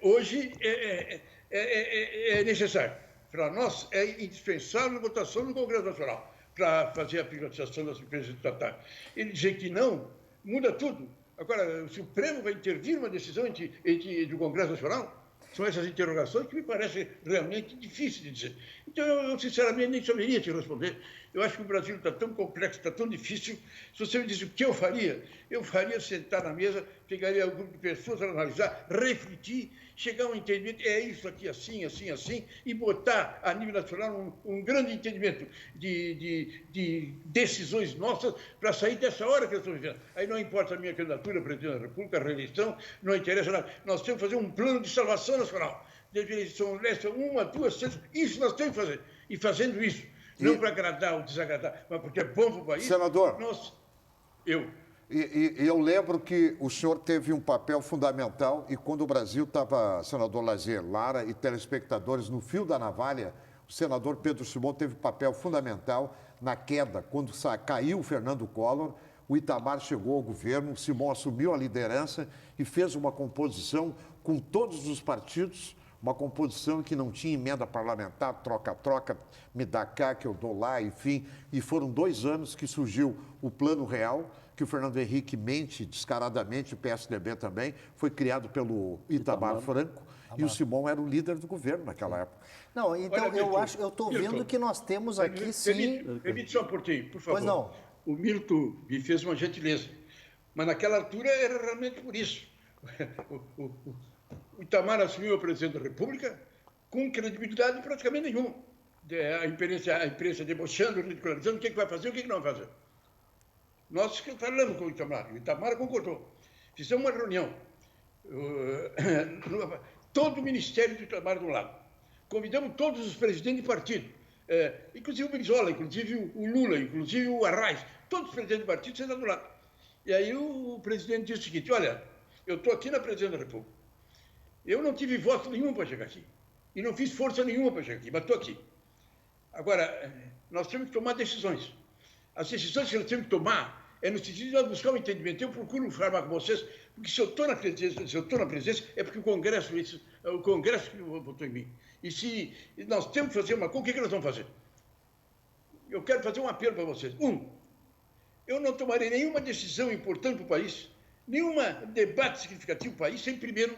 hoje é necessário. Para nós é indispensável a votação no Congresso Nacional para fazer a privatização das empresas estatais. Ele dizer que não, muda tudo. Agora, o Supremo vai intervir numa decisão do Congresso Nacional? São essas interrogações que me parecem realmente difíceis de dizer. Então, eu sinceramente, nem saberia te responder. Eu acho que o Brasil está tão complexo, está tão difícil. Se você me diz o que eu faria sentar na mesa, pegaria um grupo de pessoas, analisar, refletir, chegar a um entendimento, é isso aqui, assim, assim, assim, e botar a nível nacional um grande entendimento de decisões nossas para sair dessa hora que nós estamos vivendo. Aí não importa a minha candidatura a presidente da República, a reeleição, não interessa nada. Nós temos que fazer um plano de salvação nacional. De eleição leste, 1, 2, 3, isso nós temos que fazer. E fazendo isso, não para agradar ou desagradar, mas porque é bom para o país. Senador, eu lembro que o senhor teve um papel fundamental e quando o Brasil estava, senador Lazier, Lara e telespectadores, no fio da navalha, o senador Pedro Simão teve um papel fundamental na queda. Quando caiu o Fernando Collor, o Itamar chegou ao governo, o Simão assumiu a liderança e fez uma composição com todos os partidos, uma composição que não tinha emenda parlamentar, troca-troca, me dá cá, que eu dou lá, enfim. E foram 2 anos que surgiu o Plano Real, que o Fernando Henrique mente descaradamente, o PSDB também, foi criado pelo Itamar Franco, e o Simão era o líder do governo naquela época. Não, então olha, eu estou vendo que nós temos aqui sim... Permite só um pouquinho, por favor. Pois não. O Milton me fez uma gentileza, mas naquela altura era realmente por isso. O Itamar assumiu a presidência da República com credibilidade praticamente nenhuma. A imprensa debochando, ridicularizando, o que vai fazer, o que não vai fazer. Nós falamos com o Itamar concordou. Fizemos uma reunião. Todo o ministério do Itamar de um lado. Convidamos todos os presidentes de partido, inclusive o Brizola, inclusive o Lula, inclusive o Arraes, todos os presidentes de partido sentaram do lado. E aí o presidente disse o seguinte: olha, eu estou aqui na presidência da República. Eu não tive voto nenhum para chegar aqui. E não fiz força nenhuma para chegar aqui, mas estou aqui. Agora, nós temos que tomar decisões. As decisões que nós temos que tomar é no sentido de nós buscar um entendimento. Eu procuro falar com vocês, porque se eu estou na presidência, é porque o Congresso que votou em mim. E se nós temos que fazer uma coisa, o que nós vamos fazer? Eu quero fazer um apelo para vocês. Eu não tomarei nenhuma decisão importante para o país, nenhum debate significativo para o país, sem primeiro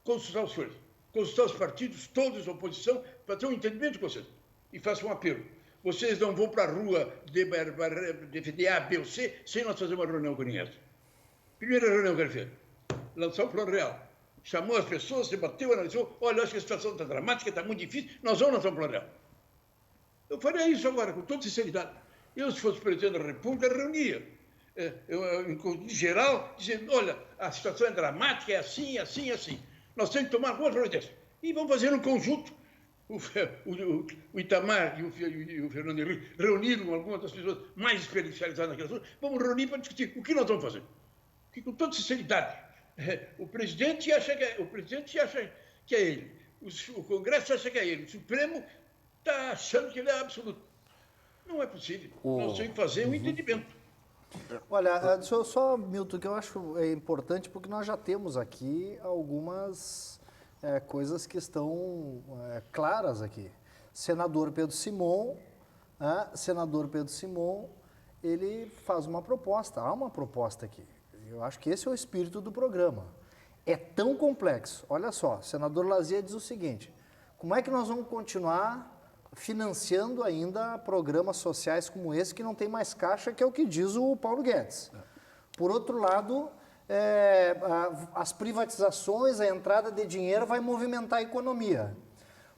consultar os senhores, consultar os partidos, todos a oposição, para ter um entendimento com vocês. E faço um apelo. Vocês não vão para a rua defender A, B ou C sem nós fazer uma reunião com ninguém. Primeira reunião que ele fez, lançar o Plano Real. Chamou as pessoas, debateu, analisou. Olha, acho que a situação está dramática, está muito difícil, nós vamos lançar o Plano Real. Eu faria isso agora, com toda sinceridade. Eu, se fosse presidente da República, reunia. Em geral, dizendo, olha, a situação é dramática, é assim, assim, assim. Nós temos que tomar algumas providências. E vamos fazer um conjunto. O Itamar e o Fernando Henrique reuniram algumas das pessoas mais especializadas naquela assunto. Vamos reunir para discutir o que nós vamos fazer. Porque, com toda sinceridade, o presidente acha que é ele. O Congresso acha que é ele. O Supremo está achando que ele é absoluto. Não é possível. Nós temos que fazer um entendimento. Olha, só, Milton, que eu acho importante, porque nós já temos aqui algumas coisas que estão claras aqui. Senador Pedro Simão, ele faz uma proposta, há uma proposta aqui. Eu acho que esse é o espírito do programa. É tão complexo. Olha só, o senador Lazier diz o seguinte: como é que nós vamos continuar financiando ainda programas sociais como esse, que não tem mais caixa, que é o que diz o Paulo Guedes. Por outro lado, as privatizações, a entrada de dinheiro vai movimentar a economia.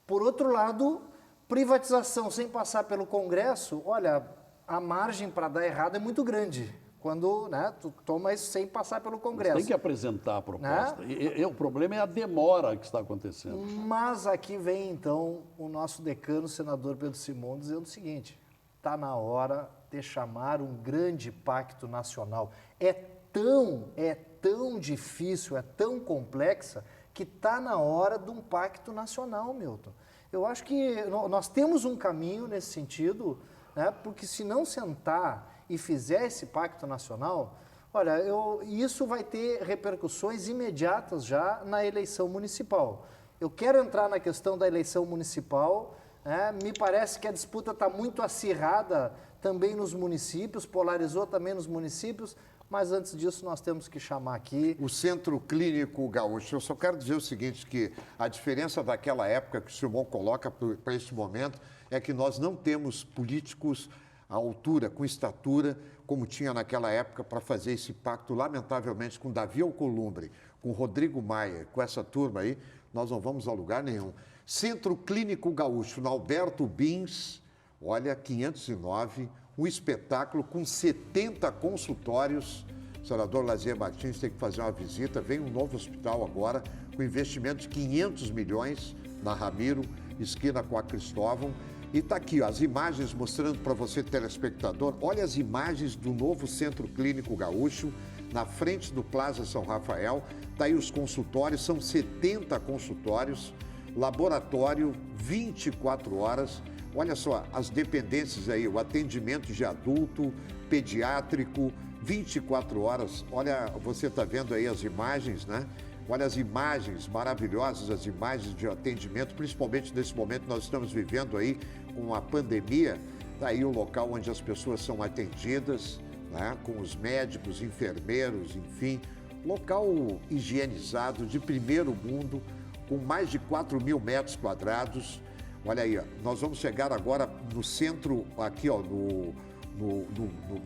Por outro lado, privatização sem passar pelo Congresso, olha, a margem para dar errado é muito grande. Quando, né, tu toma isso sem passar pelo Congresso. Tem que apresentar a proposta. Né? O problema é a demora que está acontecendo. Mas aqui vem, então, o nosso decano, o senador Pedro Simon, dizendo o seguinte: está na hora de chamar um grande pacto nacional. É tão difícil, é tão complexa, que está na hora de um pacto nacional, Milton. Eu acho que nós temos um caminho nesse sentido, né, porque se não sentar e fizer esse pacto nacional, olha, isso vai ter repercussões imediatas já na eleição municipal. Eu quero entrar na questão da eleição municipal, né? Me parece que a disputa está muito acirrada também nos municípios, polarizou também nos municípios, mas antes disso nós temos que chamar aqui... O Centro Clínico Gaúcho. Eu só quero dizer o seguinte, que a diferença daquela época que o Simon coloca para este momento é que nós não temos políticos à altura, com estatura, como tinha naquela época, para fazer esse pacto, lamentavelmente, com Davi Alcolumbre, com Rodrigo Maia, com essa turma aí, nós não vamos a lugar nenhum. Centro Clínico Gaúcho, na Alberto Bins, olha, 509, um espetáculo com 70 consultórios. O senador Lazier Martins tem que fazer uma visita, vem um novo hospital agora, com investimento de 500 milhões, na Ramiro, esquina com a Cristóvão. E está aqui, ó, as imagens mostrando para você, telespectador, olha as imagens do novo Centro Clínico Gaúcho, na frente do Plaza São Rafael. Está aí os consultórios, são 70 consultórios, laboratório 24 horas. Olha só, as dependências aí, o atendimento de adulto, pediátrico, 24 horas. Olha, você está vendo aí as imagens, né? Olha as imagens maravilhosas, as imagens de atendimento, principalmente nesse momento que nós estamos vivendo aí com a pandemia. Está aí o local onde as pessoas são atendidas, né? Com os médicos, enfermeiros, enfim. Local higienizado, de primeiro mundo, com mais de 4.000 metros quadrados. Olha aí, ó, nós vamos chegar agora no centro, aqui, ó,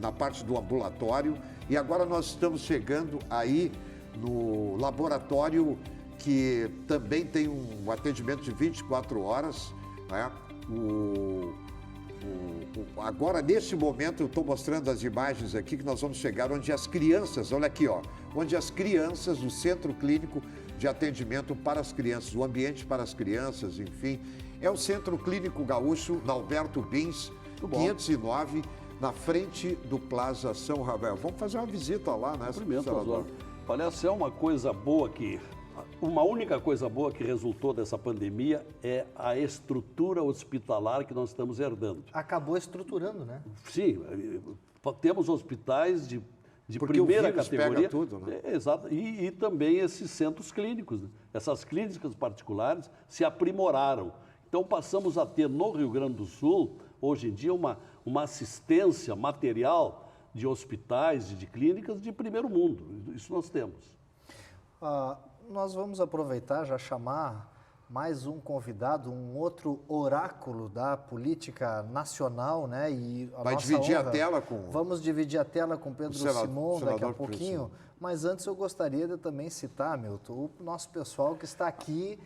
na parte do ambulatório. E agora nós estamos chegando aí no laboratório, que também tem um atendimento de 24 horas, né? Agora, nesse momento, eu estou mostrando as imagens aqui, que nós vamos chegar onde as crianças, olha aqui, ó, onde as crianças, o Centro Clínico de Atendimento para as Crianças, o ambiente para as crianças, enfim, é o Centro Clínico Gaúcho, na Alberto Bins, 509, na frente do Plaza São Rafael. Vamos fazer uma visita lá, né, senador? Parece é uma coisa boa uma única coisa boa que resultou dessa pandemia é a estrutura hospitalar que nós estamos herdando. Acabou estruturando, né? Sim, temos hospitais de porque primeira o vírus categoria. Pega tudo, né? Exato. E também esses centros clínicos, né? Essas clínicas particulares se aprimoraram. Então passamos a ter no Rio Grande do Sul, hoje em dia, uma assistência material de hospitais e de clínicas de primeiro mundo. Isso nós temos. Nós vamos aproveitar, já chamar mais um convidado, um outro oráculo da política nacional, né? E vai dividir a tela com... Vamos dividir a tela com Pedro Simon daqui a pouquinho. Mas antes eu gostaria de também citar, Milton, o nosso pessoal que está aqui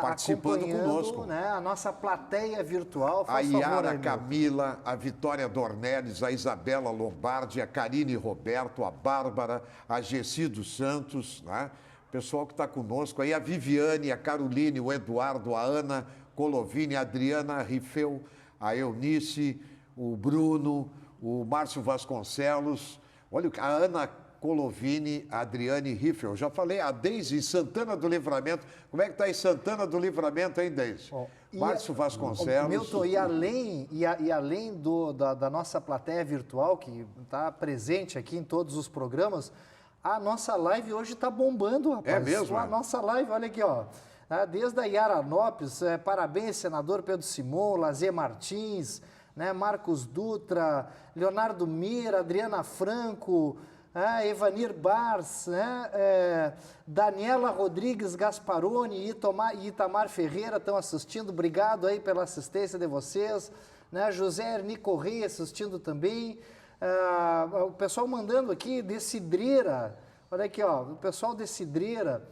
participando conosco, né, a nossa plateia virtual. A Yara Camila, a Vitória Dornelles, a Isabela Lombardi, a Karine Roberto, a Bárbara, a Gessi dos Santos, né? O pessoal que está conosco aí, a Viviane, a Caroline, o Eduardo, a Ana Colovini, a Adriana Rifeu, a Eunice, o Bruno, o Márcio Vasconcelos, olha, a Ana Colovini, a Adriane Riffel. Já falei, a Deise Santana do Livramento. Como é que está em Santana do Livramento, hein, Deise? Márcio Vasconcelos. Milton, e além da nossa plateia virtual, que está presente aqui em todos os programas, a nossa live hoje está bombando, rapaz. É mesmo? A nossa live, olha aqui, ó. Desde a Yara Lopes, parabéns, senador Pedro Simon, Lazier Martins, né, Marcos Dutra, Leonardo Mira, Adriana Franco, Evanir Bars, né? Daniela Rodrigues Gasparoni e Itamar Ferreira estão assistindo. Obrigado aí pela assistência de vocês. Né? José Erni Correia assistindo também. O pessoal mandando aqui de Cidreira. Olha aqui, ó, o pessoal de Cidreira.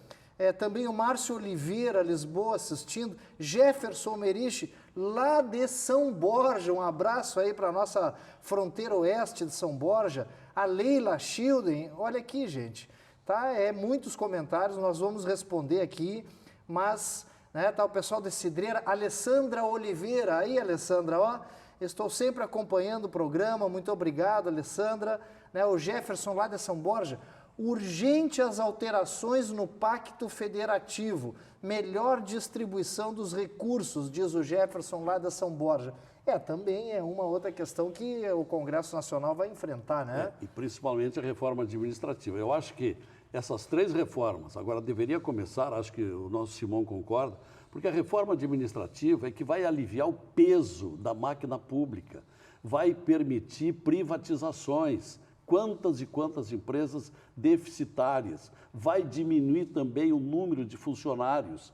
Também o Márcio Oliveira, Lisboa, assistindo. Jefferson Meriche, lá de São Borja. Um abraço aí para a nossa fronteira oeste de São Borja. A Leila Schilden, olha aqui, gente. Tá? Muitos comentários, nós vamos responder aqui. Mas, né, tá o pessoal de Cidreira. Alessandra Oliveira, aí, Alessandra, ó. Estou sempre acompanhando o programa. Muito obrigado, Alessandra. Né, o Jefferson, lá de São Borja. Urgente as alterações no Pacto Federativo, melhor distribuição dos recursos, diz o Jefferson lá da São Borja. Também é uma outra questão que o Congresso Nacional vai enfrentar, né? E principalmente a reforma administrativa. Eu acho que essas 3 reformas, agora deveria começar, acho que o nosso Simão concorda, porque a reforma administrativa é que vai aliviar o peso da máquina pública, vai permitir privatizações. Quantas e quantas empresas deficitárias, vai diminuir também o número de funcionários,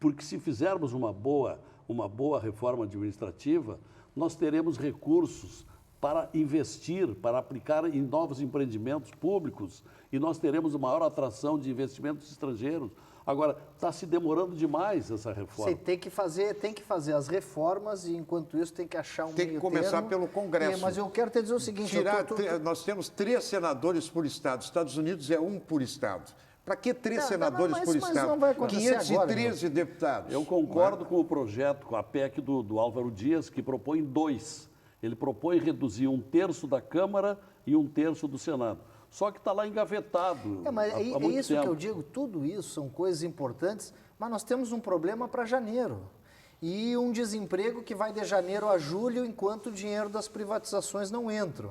porque se fizermos uma boa reforma administrativa, nós teremos recursos para investir, para aplicar em novos empreendimentos públicos e nós teremos maior atração de investimentos estrangeiros. Agora, está se demorando demais essa reforma. Você tem que fazer as reformas e, enquanto isso, tem que achar Tem que começar pelo Congresso. Mas eu quero te dizer o seguinte... Nós temos 3 senadores por Estado. Estados Unidos é 1 por Estado. Para que 3 senadores por Estado? Mas não vai acontecer 513 deputados. Eu concordo com o projeto, com a PEC do Álvaro Dias, que propõe 2. Ele propõe reduzir 1/3 da Câmara e 1/3 do Senado. Só que está lá engavetado. Mas há é muito isso tempo. que eu digo, tudo isso são coisas importantes, mas nós temos um problema para janeiro. E um desemprego que vai de janeiro a julho, enquanto o dinheiro das privatizações não entra.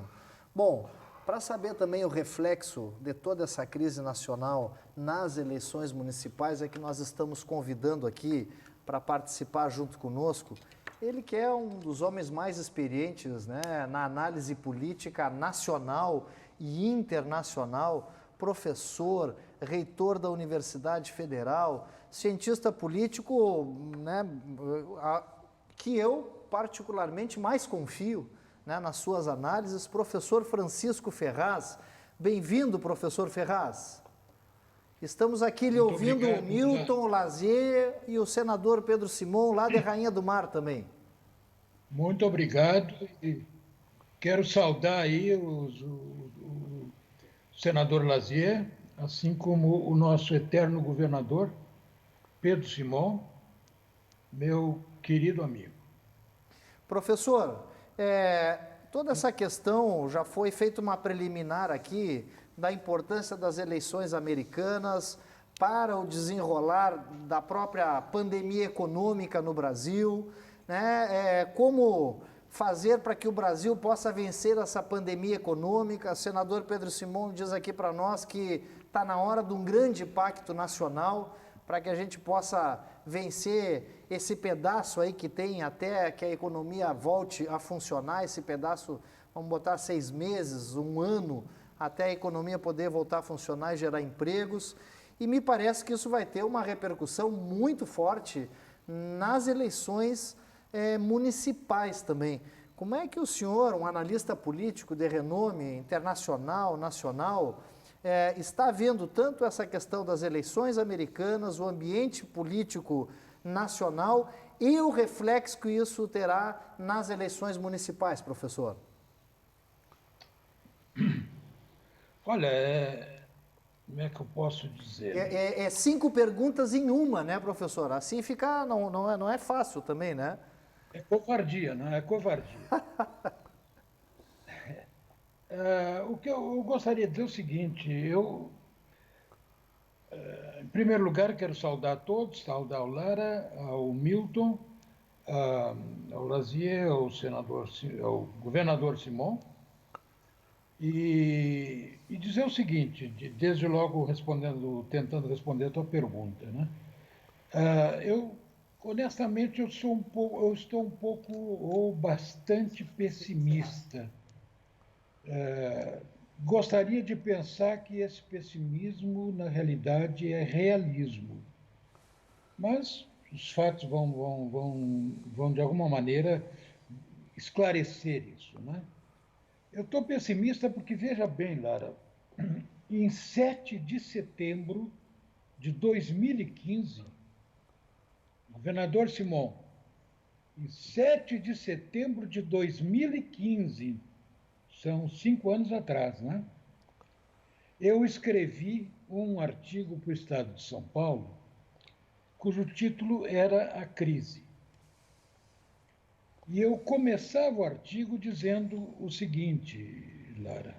Bom, para saber também o reflexo de toda essa crise nacional nas eleições municipais, é que nós estamos convidando aqui para participar junto conosco. Ele que é um dos homens mais experientes, né, na análise política nacional e internacional, professor, reitor da Universidade Federal, cientista político, né, que eu particularmente mais confio, né, nas suas análises, professor Francisco Ferraz. Bem-vindo, professor Ferraz. Estamos aqui lhe ouvindo o Milton, o Lazier e o senador Pedro Simão, lá de Rainha do Mar também. Muito obrigado. E quero saudar aí o senador Lazier, assim como o nosso eterno governador, Pedro Simão, meu querido amigo. Professor, toda essa questão já foi feita uma preliminar aqui da importância das eleições americanas para o desenrolar da própria pandemia econômica no Brasil, né? Como fazer para que o Brasil possa vencer essa pandemia econômica. O senador Pedro Simão diz aqui para nós que está na hora de um grande pacto nacional para que a gente possa vencer esse pedaço aí que tem até que a economia volte a funcionar, esse pedaço, vamos botar 6 meses, 1 ano, até a economia poder voltar a funcionar e gerar empregos. E me parece que isso vai ter uma repercussão muito forte nas eleições municipais também. Como é que o senhor, um analista político de renome internacional, nacional, está vendo tanto essa questão das eleições americanas, o ambiente político nacional e o reflexo que isso terá nas eleições municipais, professor? Olha, como é que eu posso dizer? 5 perguntas em uma, né, professor? Assim fica, não é fácil também, né? É covardia, não é covardia. O que eu gostaria de dizer é o seguinte, em primeiro lugar, quero saudar a todos, saudar ao Lara, ao Milton, ao Lazier, ao governador Simão, e dizer o seguinte, desde logo tentando responder a tua pergunta, né? Honestamente, eu estou um pouco ou bastante pessimista gostaria de pensar que esse pessimismo, na realidade, é realismo. Mas os fatos vão de alguma maneira, esclarecer isso, né? Eu estou pessimista porque, veja bem, Lara, em 7 de setembro de 2015, o governador Simão, em 7 de setembro de 2015, são 5 anos atrás, né? Eu escrevi um artigo para o Estado de São Paulo, cujo título era A Crise. E eu começava o artigo dizendo o seguinte, Lara.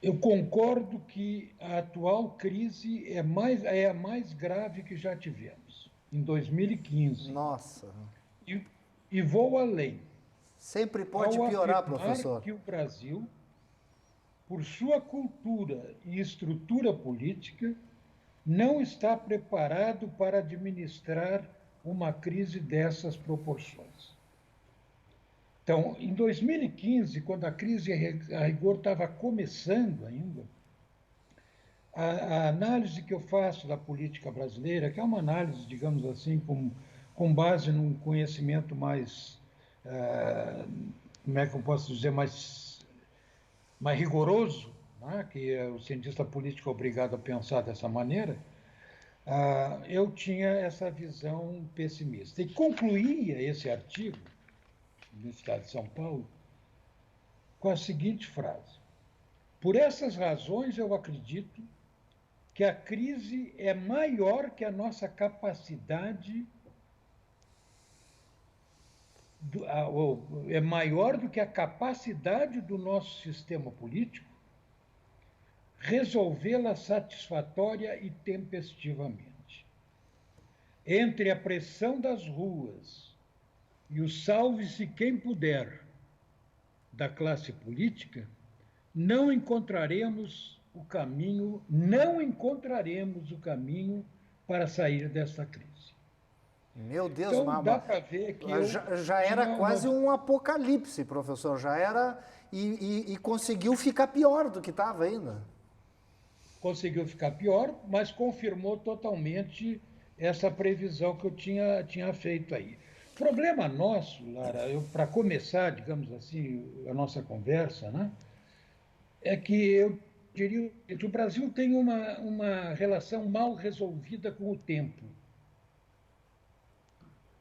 Eu concordo que a atual crise é a mais grave que já tivemos, em 2015. Nossa. E vou além. Sempre pode piorar, afirmar professor. Que o Brasil, por sua cultura e estrutura política, não está preparado para administrar uma crise dessas proporções. Então, em 2015, quando a crise a rigor estava começando ainda, a análise que eu faço da política brasileira, que é uma análise, digamos assim, com base num conhecimento mais, como é que eu posso dizer, mais rigoroso, né? Que o cientista político é obrigado a pensar dessa maneira, eu tinha essa visão pessimista. E concluía esse artigo, no Estado de São Paulo, com a seguinte frase: por essas razões, eu acredito que a crise é maior que a nossa capacidade, é maior do que a capacidade do nosso sistema político resolvê-la satisfatória e tempestivamente. Entre a pressão das ruas e o salve-se quem puder da classe política, não encontraremos o caminho para sair dessa crise. Meu Deus, então, dá para ver que já era quase um apocalipse, professor. Já era e conseguiu ficar pior do que estava ainda. Conseguiu ficar pior, mas confirmou totalmente essa previsão que eu tinha feito aí. O problema nosso, Lara, para começar, digamos assim, a nossa conversa, né, é que eu diria que o Brasil tem uma relação mal resolvida com o tempo.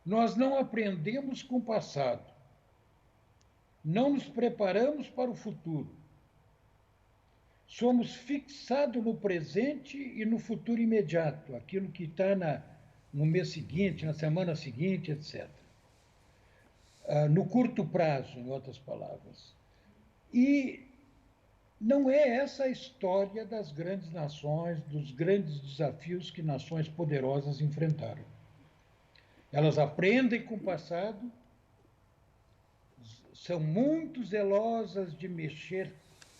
Nós não aprendemos com o passado, não nos preparamos para o futuro. Somos fixados no presente e no futuro imediato, aquilo que está no mês seguinte, na semana seguinte, etc. No curto prazo, em outras palavras. E não é essa a história das grandes nações, dos grandes desafios que nações poderosas enfrentaram. Elas aprendem com o passado, são muito zelosas de mexer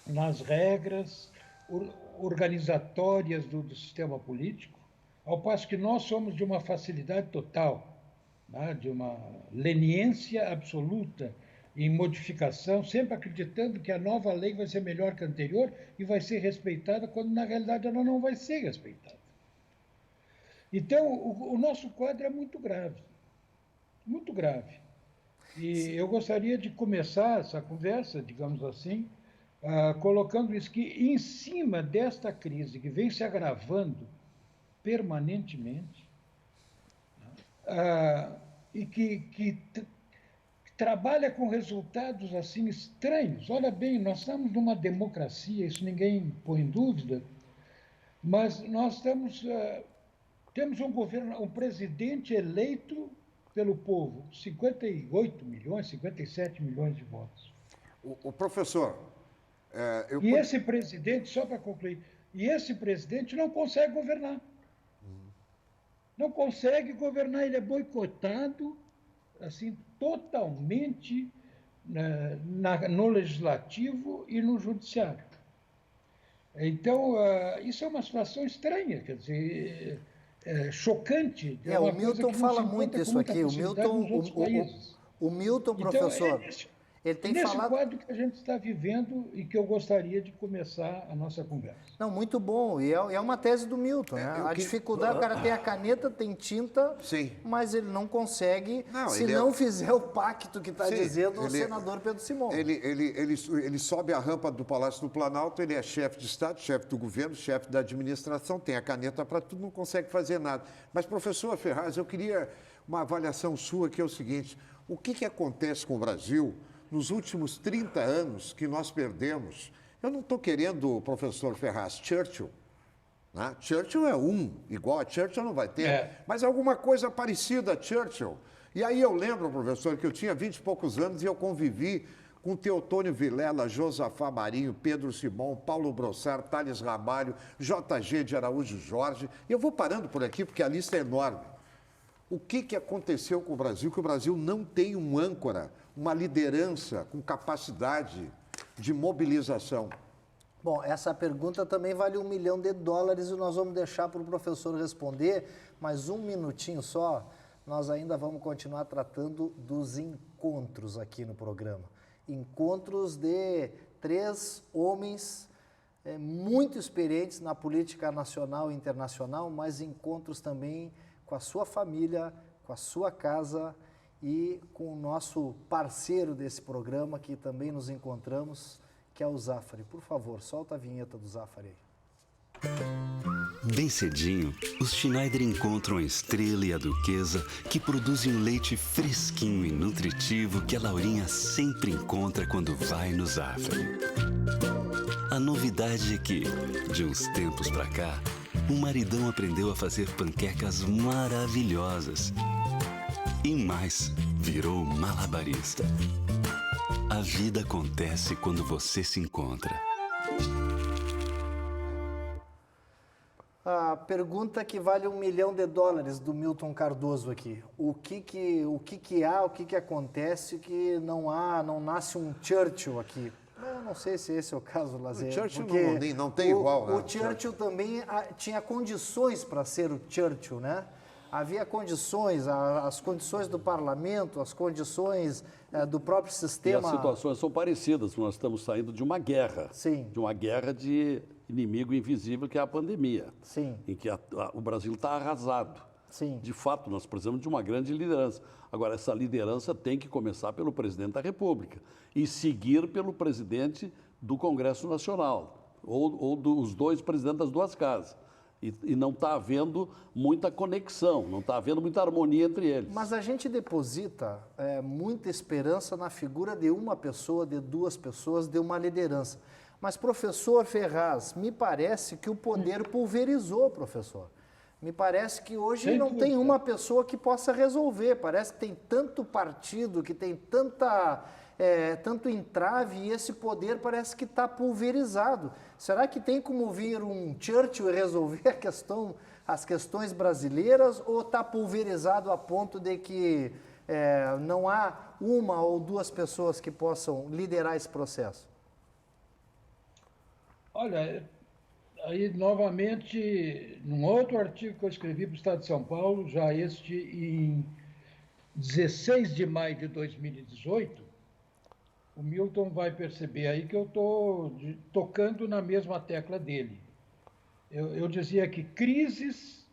nas regras organizatórias do sistema político, ao passo que nós somos de uma facilidade total, né, de uma leniência absoluta em modificação, sempre acreditando que a nova lei vai ser melhor que a anterior e vai ser respeitada, quando na realidade ela não vai ser respeitada. Então, o nosso quadro é muito grave, muito grave. E eu gostaria de começar essa conversa, digamos assim, colocando isso, que em cima desta crise que vem se agravando permanentemente, e que trabalha com resultados assim estranhos. Olha bem, nós estamos numa democracia, isso ninguém põe em dúvida, mas nós temos um presidente eleito pelo povo, 58 milhões, 57 milhões de votos. O professor... esse presidente, só para concluir, esse presidente não consegue governar. Não consegue governar, ele é boicotado, assim, totalmente no legislativo e no judiciário. Então, isso é uma situação estranha, quer dizer, chocante. O Milton fala muito isso aqui. O Milton, professor, Ele tem nesse falado... quadro que a gente está vivendo e que eu gostaria de começar a nossa conversa. Não, muito bom. E é uma tese do Milton, né? A dificuldade, o cara tem a caneta, tem tinta, Sim. mas ele não consegue se ele não fizer o pacto que está dizendo o ele- senador Pedro Simão. Ele sobe a rampa do Palácio do Planalto, ele é chefe de Estado, chefe do governo, chefe da administração, tem a caneta para tudo, não consegue fazer nada. Mas, professor Ferraz, eu queria uma avaliação sua, que é o seguinte: o que acontece com o Brasil nos últimos 30 anos que nós perdemos? Eu não estou querendo, professor Ferraz, Churchill. Né? Churchill é igual a Churchill não vai ter, mas alguma coisa parecida a Churchill. E aí eu lembro, professor, que eu tinha 20 e poucos anos e eu convivi com Teotônio Vilela, Josafá Marinho, Pedro Simão, Paulo Brossard, Thales Ramalho, JG de Araújo Jorge. E eu vou parando por aqui porque a lista é enorme. O que aconteceu com o Brasil? Que o Brasil não tem um âncora, uma liderança com capacidade de mobilização. Bom, essa pergunta também vale $1 milhão e nós vamos deixar para o professor responder, mas um minutinho só, nós ainda vamos continuar tratando dos encontros aqui no programa. Encontros de 3 homens muito experientes na política nacional e internacional, mas encontros também com a sua família, com a sua casa e com o nosso parceiro desse programa, que também nos encontramos, que é o Zafari. Por favor, solta a vinheta do Zafari aí. Bem cedinho, os Schneider encontram a Estrela e a Duquesa, que produzem um leite fresquinho e nutritivo que a Laurinha sempre encontra quando vai no Zafari. A novidade é que, de uns tempos pra cá, o maridão aprendeu a fazer panquecas maravilhosas. E mais, virou malabarista. A vida acontece quando você se encontra. A pergunta que vale $1 milhão do Milton Cardoso aqui. O que acontece que não nasce um Churchill aqui? Eu não sei se esse é o caso, Lazer. O Churchill não tem igual, né? O Churchill também tinha condições para ser o Churchill, né? Havia condições, as condições do parlamento, as condições do próprio sistema. E as situações são parecidas. Nós estamos saindo de uma guerra. Sim. De uma guerra de inimigo invisível, que é a pandemia. Sim. Em que o Brasil está arrasado. Sim. De fato, nós precisamos de uma grande liderança. Agora, essa liderança tem que começar pelo presidente da República e seguir pelo presidente do Congresso Nacional, ou dos dois presidentes das duas casas. E não está havendo muita conexão, não está havendo muita harmonia entre eles. Mas a gente deposita muita esperança na figura de uma pessoa, de 2 pessoas, de uma liderança. Mas, professor Ferraz, me parece que o poder pulverizou, professor. Me parece que hoje não tem uma pessoa que possa resolver. Parece que tem tanto partido, que tem tanto entrave, e esse poder parece que está pulverizado. Será que tem como vir um Churchill e resolver as questões brasileiras, ou está pulverizado a ponto de que não há 1 ou 2 pessoas que possam liderar esse processo? Olha, aí novamente, num outro artigo que eu escrevi para o Estado de São Paulo, já em 16 de maio de 2018, o Milton vai perceber aí que eu estou tocando na mesma tecla dele. Eu dizia que crises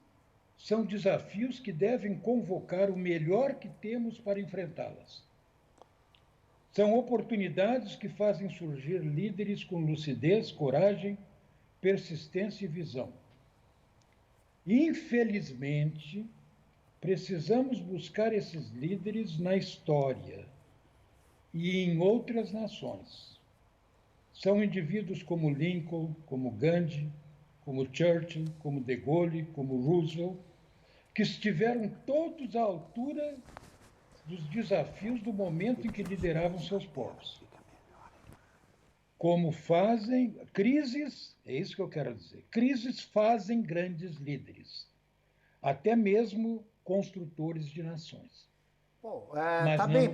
são desafios que devem convocar o melhor que temos para enfrentá-las. São oportunidades que fazem surgir líderes com lucidez, coragem, persistência e visão. Infelizmente, precisamos buscar esses líderes na história e em outras nações. São indivíduos como Lincoln, como Gandhi, como Churchill, como De Gaulle, como Roosevelt, que estiveram todos à altura dos desafios do momento em que lideravam seus povos. Como fazem crises, é isso que eu quero dizer, crises fazem grandes líderes, até mesmo construtores de nações. Bom, tá bem,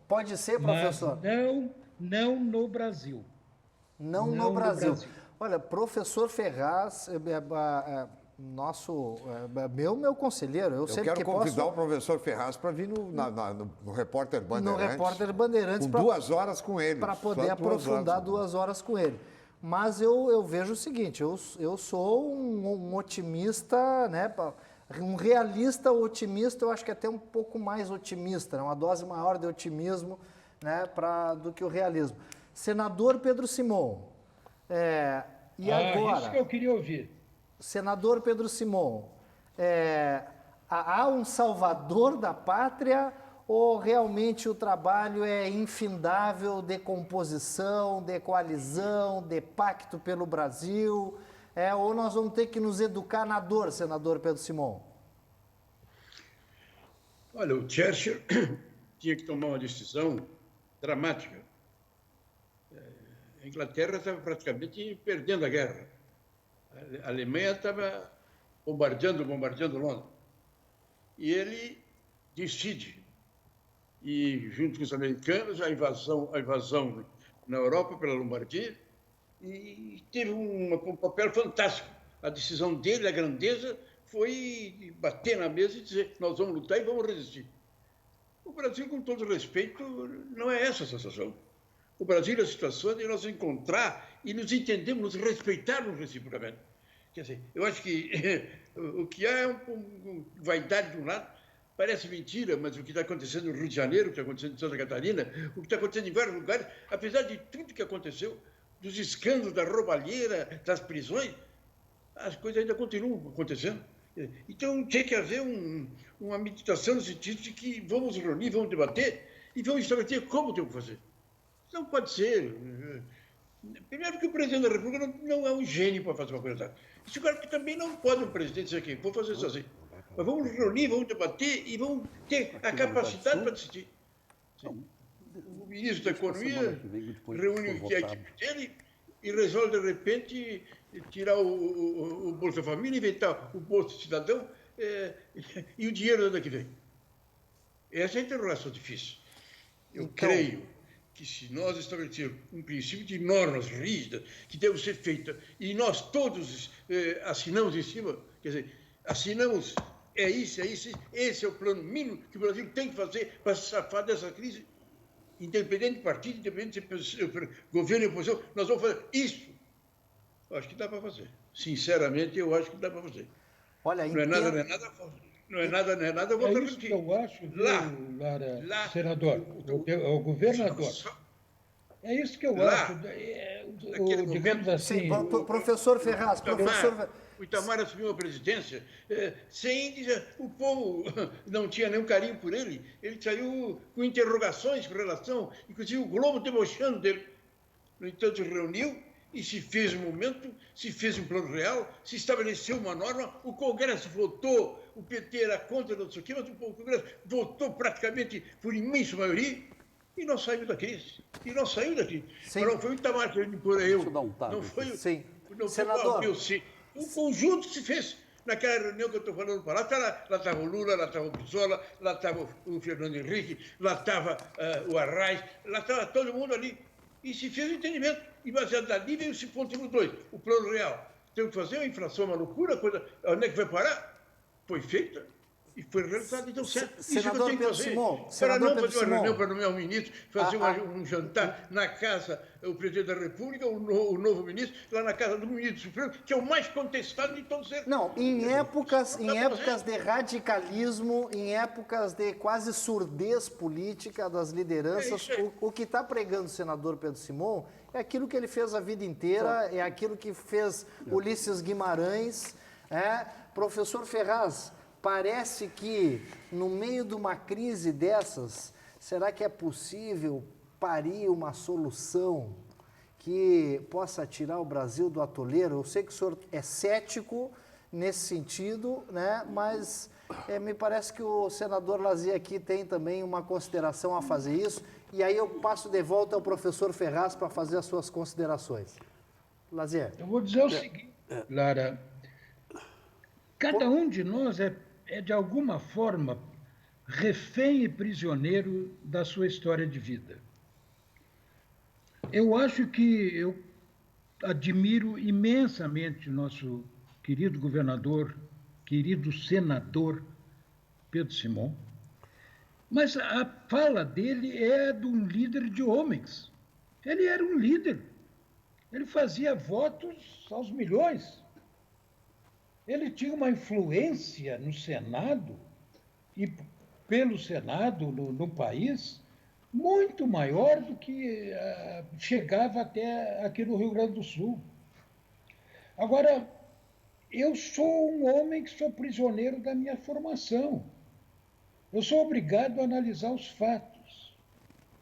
pode ser, professor? Mas não no Brasil. Não no Brasil. Olha, professor Ferraz, meu conselheiro. Eu sempre quero convidar o professor Ferraz para vir no Repórter Bandeirantes. No Repórter Bandeirantes. Com 2 horas com ele. Para poder aprofundar 2 horas com ele. Mas eu vejo o seguinte, eu sou um otimista, né? Um realista otimista, eu acho que até um pouco mais otimista, né? Uma dose maior de otimismo, né? Do que o realismo. Senador Pedro Simon, e agora... Isso que eu queria ouvir. Senador Pedro Simon, há um salvador da pátria ou realmente o trabalho é infindável de composição, de coalizão, de pacto pelo Brasil? Ou nós vamos ter que nos educar na dor, senador Pedro Simon? Olha, o Churchill tinha que tomar uma decisão dramática. A Inglaterra estava praticamente perdendo a guerra. A Alemanha estava bombardeando Londres. E ele decide, e junto com os americanos, a invasão na Europa pela Lombardia, e teve um papel fantástico. A decisão dele, a grandeza, foi bater na mesa e dizer: nós vamos lutar e vamos resistir. O Brasil, com todo respeito, não é essa a situação. O Brasil é a situação de nós encontrar e nos entendermos, nos respeitarmos reciprocamente. Quer dizer, eu acho que o que há é vaidade de um lado, parece mentira, mas o que está acontecendo no Rio de Janeiro, o que está acontecendo em Santa Catarina, o que está acontecendo em vários lugares, apesar de tudo que aconteceu, dos escândalos, da roubalheira, das prisões, as coisas ainda continuam acontecendo. Então, tem que haver uma meditação no sentido de que vamos reunir, vamos debater e vamos estabelecer como temos que fazer. Não pode ser. Primeiro que o presidente da República não é um gênio para fazer uma coisa dessa. Isso é claro que também não pode um presidente dizer aqui, vou fazer isso assim. Mas vamos reunir, vamos debater e vamos ter a capacidade para decidir. O ministro da Economia reúne a equipe dele e resolve, de repente, tirar o Bolsa Família, inventar o Bolsa Cidadão e o dinheiro do ano que vem. Essa é a interrogação difícil. Eu creio que se nós estabelecermos um princípio de normas rígidas que devem ser feitas e nós todos assinamos em cima, quer dizer, assinamos, esse é o plano mínimo que o Brasil tem que fazer para se safar dessa crise, independente de partido, independente de governo e oposição, nós vamos fazer isso. Eu acho que dá para fazer. Sinceramente, eu acho que dá para fazer. Olha, não é nada, eu vou repetir. Isso que eu acho, Lara, senador, o governador. É isso que eu acho. Digamos assim... Sim, professor Ferraz, o Itamar assumiu a presidência sem dizer, o povo não tinha nenhum carinho por ele. Ele saiu com interrogações com relação, inclusive o Globo debochando dele. No entanto, se reuniu e se fez um momento, se fez um plano real, se estabeleceu uma norma, o Congresso votou, o PT era contra, não sei o quê, mas o Congresso votou praticamente por imensa maioria e nós saímos da crise. E nós saímos daqui. Mas não foi o Itamar que por eu. Não foi o senador. O conjunto se fez. Naquela reunião que eu estou falando para lá estava o Lula, lá estava o Pisola, lá estava o Fernando Henrique, lá estava o Arraes, lá estava todo mundo ali. E se fez o entendimento. E baseado dali veio esse ponto número 2, o plano real. Tem que fazer, a inflação é uma loucura, onde é que vai parar? Foi feita e foi realizado, então certo. Senador Isso que eu tenho que fazer. Para não fazer uma reunião para nomear um ministro, fazer um jantar na casa, o presidente da República, o novo ministro, lá na casa do ministro Supremo, que é o mais contestado de todos eles. Não, em épocas de radicalismo, em épocas de quase surdez política das lideranças, o que está pregando o senador Pedro Simon é aquilo que ele fez a vida inteira, é aquilo que fez Ulisses Guimarães. Professor Ferraz, parece que no meio de uma crise dessas, será que é possível parir uma solução que possa tirar o Brasil do atoleiro? Eu sei que o senhor é cético nesse sentido, né? Mas me parece que o senador Lazier aqui tem também uma consideração a fazer isso. E aí eu passo de volta ao professor Ferraz para fazer as suas considerações. Lazier. Eu vou dizer o seguinte, Lara. Cada um de nós é de alguma forma refém e prisioneiro da sua história de vida. Eu acho que eu admiro imensamente nosso querido governador, querido senador Pedro Simon, mas a fala dele é de um líder de homens. Ele era um líder. Ele fazia votos aos milhões. Ele tinha uma influência no Senado e pelo Senado no país muito maior do que chegava até aqui no Rio Grande do Sul. Agora, eu sou um homem que sou prisioneiro da minha formação. Eu sou obrigado a analisar os fatos.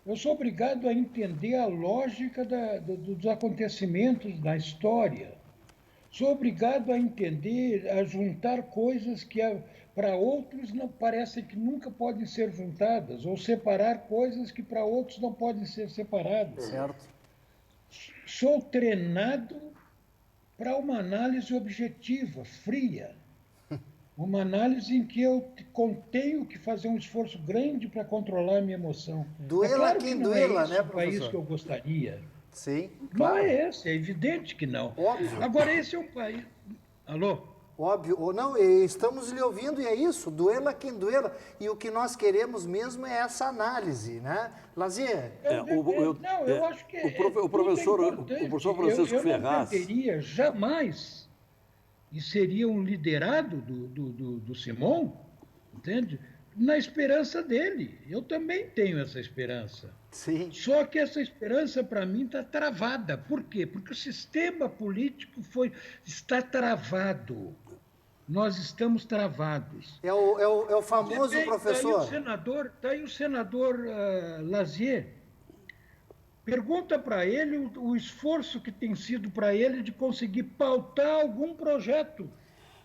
Eu sou obrigado a entender a lógica dos acontecimentos da história. Sou obrigado a entender, a juntar coisas que para outros não parecem que nunca podem ser juntadas, ou separar coisas que para outros não podem ser separadas. Certo. Sou treinado para uma análise objetiva, fria. Uma análise em que eu tenho que fazer um esforço grande para controlar a minha emoção. Duela claro quem que não duela, é esse né, o país professor? que eu gostaria. Sim, Não claro. é esse, é evidente que não. Óbvio. Agora, esse é um país... Alô? Óbvio, ou não, estamos lhe ouvindo e é isso, duela quem duela. E o que nós queremos mesmo é essa análise, né? Lazier? Eu acho que o professor Francisco Ferraz... Eu não pretenderia jamais, e seria um liderado do Simon, entende? Na esperança dele. Eu também tenho essa esperança. Sim. Só que essa esperança, para mim, está travada. Por quê? Porque o sistema político está travado. Nós estamos travados. É o famoso professor. Está aí o senador Lazier. Pergunta para ele o esforço que tem sido para ele de conseguir pautar algum projeto.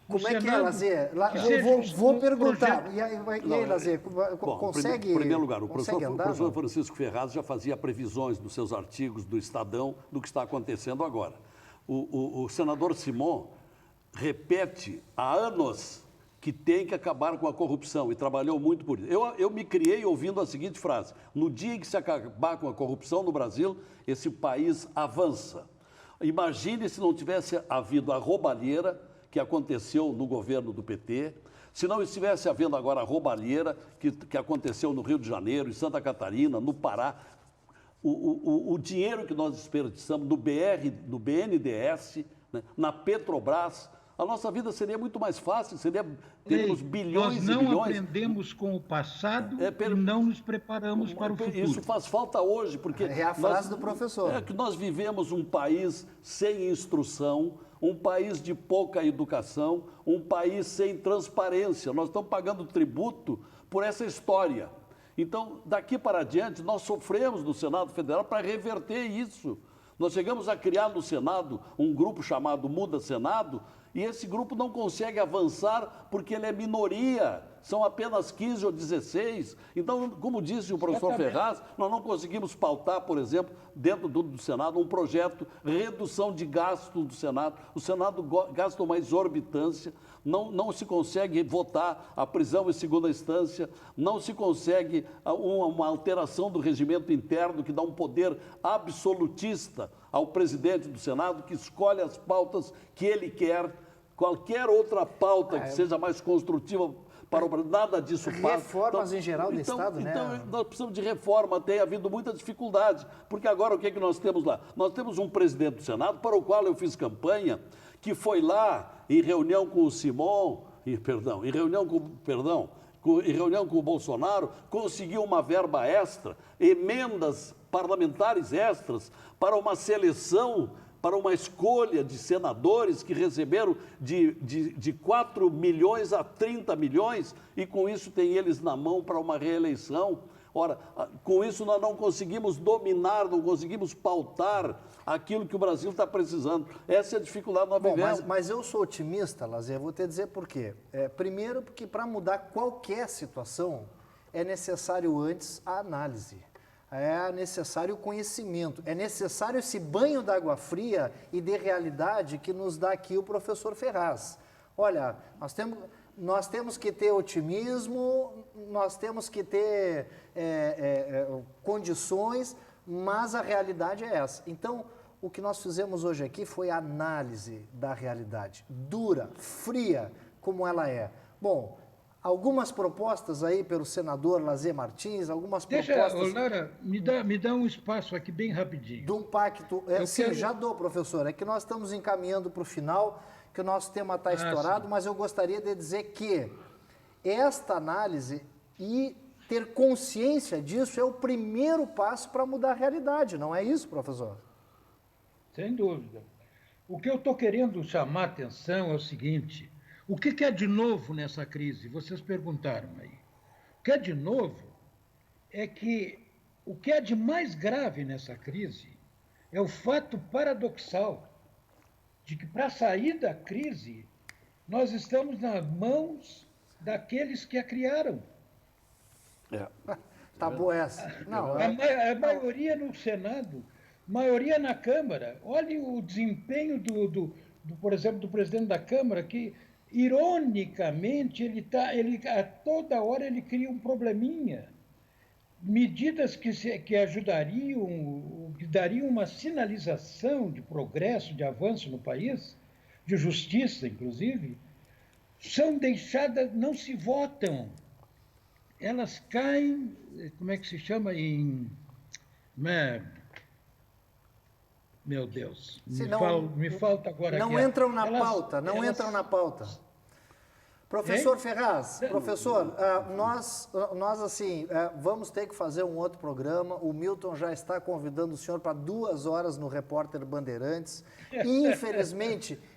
Como é que é, Lazier? Vou perguntar. E aí, Lazier, consegue... Em primeiro lugar, o andar, professor Francisco Ferraz já fazia previsões nos seus artigos do Estadão do que está acontecendo agora. O senador Simon repete há anos que tem que acabar com a corrupção e trabalhou muito por isso. Eu me criei ouvindo a seguinte frase: no dia em que se acabar com a corrupção no Brasil, esse país avança. Imagine se não tivesse havido a roubalheira que aconteceu no governo do PT, se não estivesse havendo agora a roubalheira que aconteceu no Rio de Janeiro, em Santa Catarina, no Pará, o dinheiro que nós desperdiçamos no BNDES, né, na Petrobras, a nossa vida seria muito mais fácil, teríamos bilhões e bilhões. Nós não aprendemos com o passado e não nos preparamos para o futuro. Isso faz falta hoje, porque... É a frase do professor. É que nós vivemos um país sem instrução, um país de pouca educação, um país sem transparência. Nós estamos pagando tributo por essa história. Então, daqui para adiante, nós sofremos no Senado Federal para reverter isso. Nós chegamos a criar no Senado um grupo chamado Muda Senado, e esse grupo não consegue avançar porque ele é minoria, são apenas 15 ou 16. Então, como disse o professor Ferraz, nós não conseguimos pautar, por exemplo, dentro do Senado, um projeto de redução de gasto do Senado. O Senado gasta uma exorbitância, não se consegue votar a prisão em segunda instância, não se consegue uma alteração do regimento interno que dá um poder absolutista ao presidente do Senado, que escolhe as pautas que ele quer. Qualquer outra pauta que seja mais construtiva para o Brasil, nada disso passa. Reformas em geral do Estado, né? Então, nós precisamos de reforma, tem havido muita dificuldade, porque agora o que é que nós temos lá? Nós temos um presidente do Senado, para o qual eu fiz campanha, que foi lá em reunião com o Simon, em reunião com o Bolsonaro, conseguiu uma verba extra, emendas parlamentares extras para uma seleção, para uma escolha de senadores que receberam de 4 milhões a 30 milhões e com isso tem eles na mão para uma reeleição. Ora, com isso nós não conseguimos dominar, não conseguimos pautar aquilo que o Brasil está precisando. Essa é a dificuldade que nós vivemos. Mas eu sou otimista, Lazier, vou te dizer por quê. Primeiro, porque para mudar qualquer situação é necessário antes a análise. É necessário o conhecimento, é necessário esse banho d'água fria e de realidade que nos dá aqui o professor Ferraz. Olha, nós temos que ter otimismo, nós temos que ter condições, mas a realidade é essa. Então, o que nós fizemos hoje aqui foi análise da realidade, dura, fria, como ela é. Bom, algumas propostas aí pelo senador Lazier Martins, algumas propostas... Deixa, Lara, me dá um espaço aqui bem rapidinho. De um pacto... sim, já dou, professor. É que nós estamos encaminhando para o final, que o nosso tema está estourado, mas eu gostaria de dizer que esta análise e ter consciência disso é o primeiro passo para mudar a realidade, não é isso, professor? Sem dúvida. O que eu estou querendo chamar a atenção é o seguinte: o que é de novo nessa crise? Vocês perguntaram aí. O que é de novo é que o que é de mais grave nessa crise é o fato paradoxal de que, para sair da crise, nós estamos nas mãos daqueles que a criaram. Tá boa essa. Não, A maioria no Senado, maioria na Câmara. Olhe o desempenho por exemplo, do presidente da Câmara, que, ironicamente, a toda hora ele cria um probleminha. Medidas que ajudariam, que dariam uma sinalização de progresso, de avanço no país, de justiça, inclusive, são deixadas, não se votam. Elas caem, como é que se chama meu Deus, me falta agora. Não entram na pauta, não entram na pauta. Professor Ferraz, professor, nós assim, vamos ter que fazer um outro programa. O Milton já está convidando o senhor para 2 horas no Repórter Bandeirantes.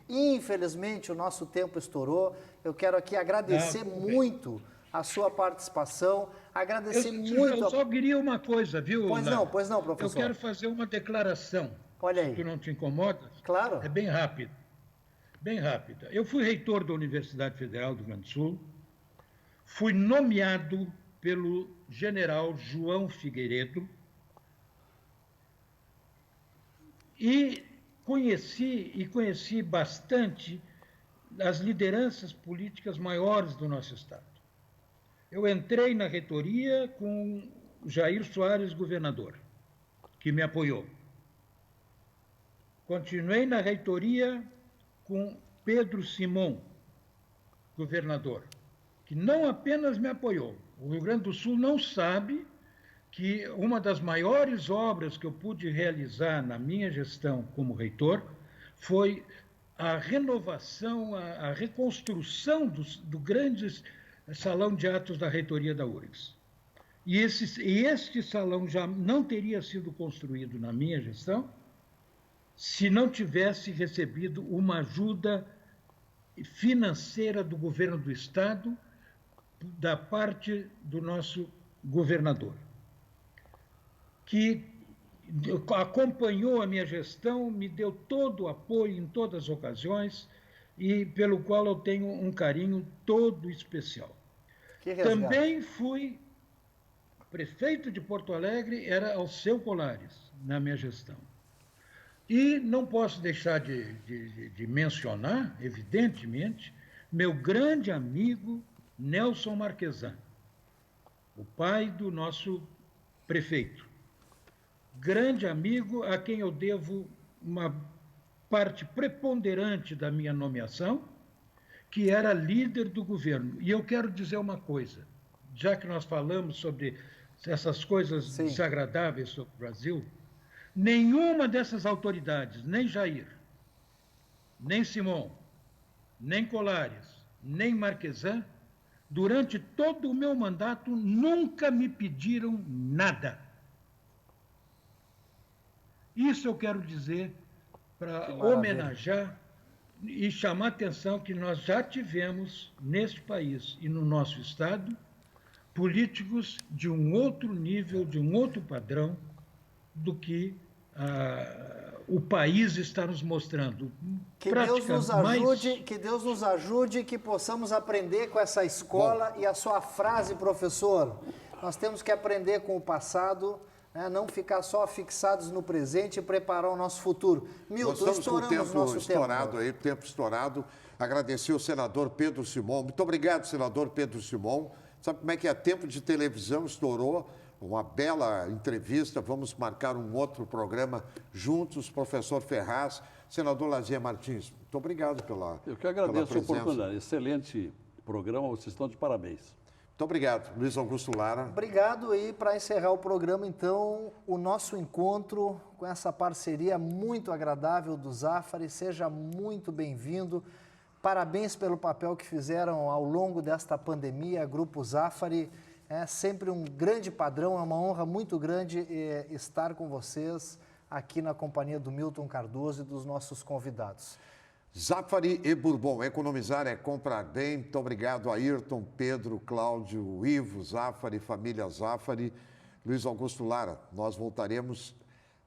Infelizmente, o nosso tempo estourou. Eu quero aqui agradecer muito a sua participação, agradecer muito... Eu só queria uma coisa, viu, Pois não, professor. Eu quero fazer uma declaração. Olha aí. Se tu não te incomoda? Claro. É bem rápido. Bem rápida. Eu fui reitor da Universidade Federal do Rio Grande do Sul, fui nomeado pelo general João Figueiredo e conheci bastante as lideranças políticas maiores do nosso Estado. Eu entrei na reitoria com Jair Soares, governador, que me apoiou. Continuei na reitoria com Pedro Simon, governador, que não apenas me apoiou. O Rio Grande do Sul não sabe que uma das maiores obras que eu pude realizar na minha gestão como reitor foi a renovação, a reconstrução do grande salão de atos da reitoria da URGS. E este salão já não teria sido construído na minha gestão se não tivesse recebido uma ajuda financeira do governo do Estado, da parte do nosso governador, que acompanhou a minha gestão, me deu todo o apoio em todas as ocasiões e pelo qual eu tenho um carinho todo especial. Também fui prefeito de Porto Alegre, era Alceu Colares, na minha gestão. E não posso deixar de mencionar, evidentemente, meu grande amigo Nelson Marquesan, o pai do nosso prefeito. Grande amigo a quem eu devo uma parte preponderante da minha nomeação, que era líder do governo. E eu quero dizer uma coisa, já que nós falamos sobre essas coisas desagradáveis sobre o Brasil, nenhuma dessas autoridades, nem Jair, nem Simon, nem Colares, nem Marquesan, durante todo o meu mandato, nunca me pediram nada. Isso eu quero dizer para homenagear e chamar a atenção que nós já tivemos neste país e no nosso Estado políticos de um outro nível, de um outro padrão do que o país está nos mostrando. Que Deus nos ajude e que possamos aprender com essa escola. E a sua frase, professor, nós temos que aprender com o passado, né? Não ficar só fixados no presente e preparar o nosso futuro. Milton, estouramos o nosso tempo estourado. Agradecer ao senador Pedro Simon. Muito obrigado, senador Pedro Simon. Sabe como é que é? Tempo de televisão estourou. uma bela entrevista. Vamos marcar um outro programa juntos, professor Ferraz, senador Lazier Martins. Muito obrigado pela Eu que agradeço a presença. oportunidade. Excelente programa, vocês estão de parabéns. Muito obrigado, Luiz Augusto Lara. Obrigado, e para encerrar o programa, então, o nosso encontro com essa parceria muito agradável do Zafari. Seja muito bem-vindo. Parabéns pelo papel que fizeram ao longo desta pandemia, Grupo Zafari. É sempre um grande padrão, é uma honra muito grande estar com vocês aqui na companhia do Milton Cardoso e dos nossos convidados. Zafari e Bourbon, economizar é comprar bem. Muito obrigado, Ayrton, Pedro, Cláudio, Ivo, Zafari, família Zafari. Luiz Augusto Lara, nós voltaremos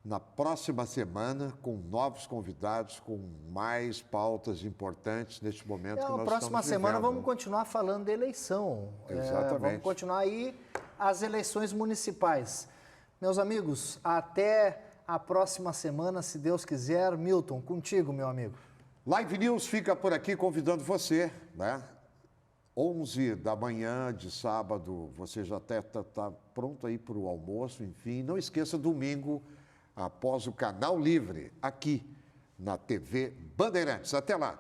na próxima semana com novos convidados, com mais pautas importantes neste momento que nós Na próxima estamos semana vivendo. vamos continuar falando de eleição. Exatamente. Vamos continuar aí as eleições municipais. Meus amigos, até a próxima semana, se Deus quiser. Milton, contigo, meu amigo. Live News fica por aqui convidando você, né? 11 da manhã de sábado, você já até está pronto aí para o almoço, enfim. Não esqueça, domingo, após o Canal Livre, aqui na TV Bandeirantes. Até lá!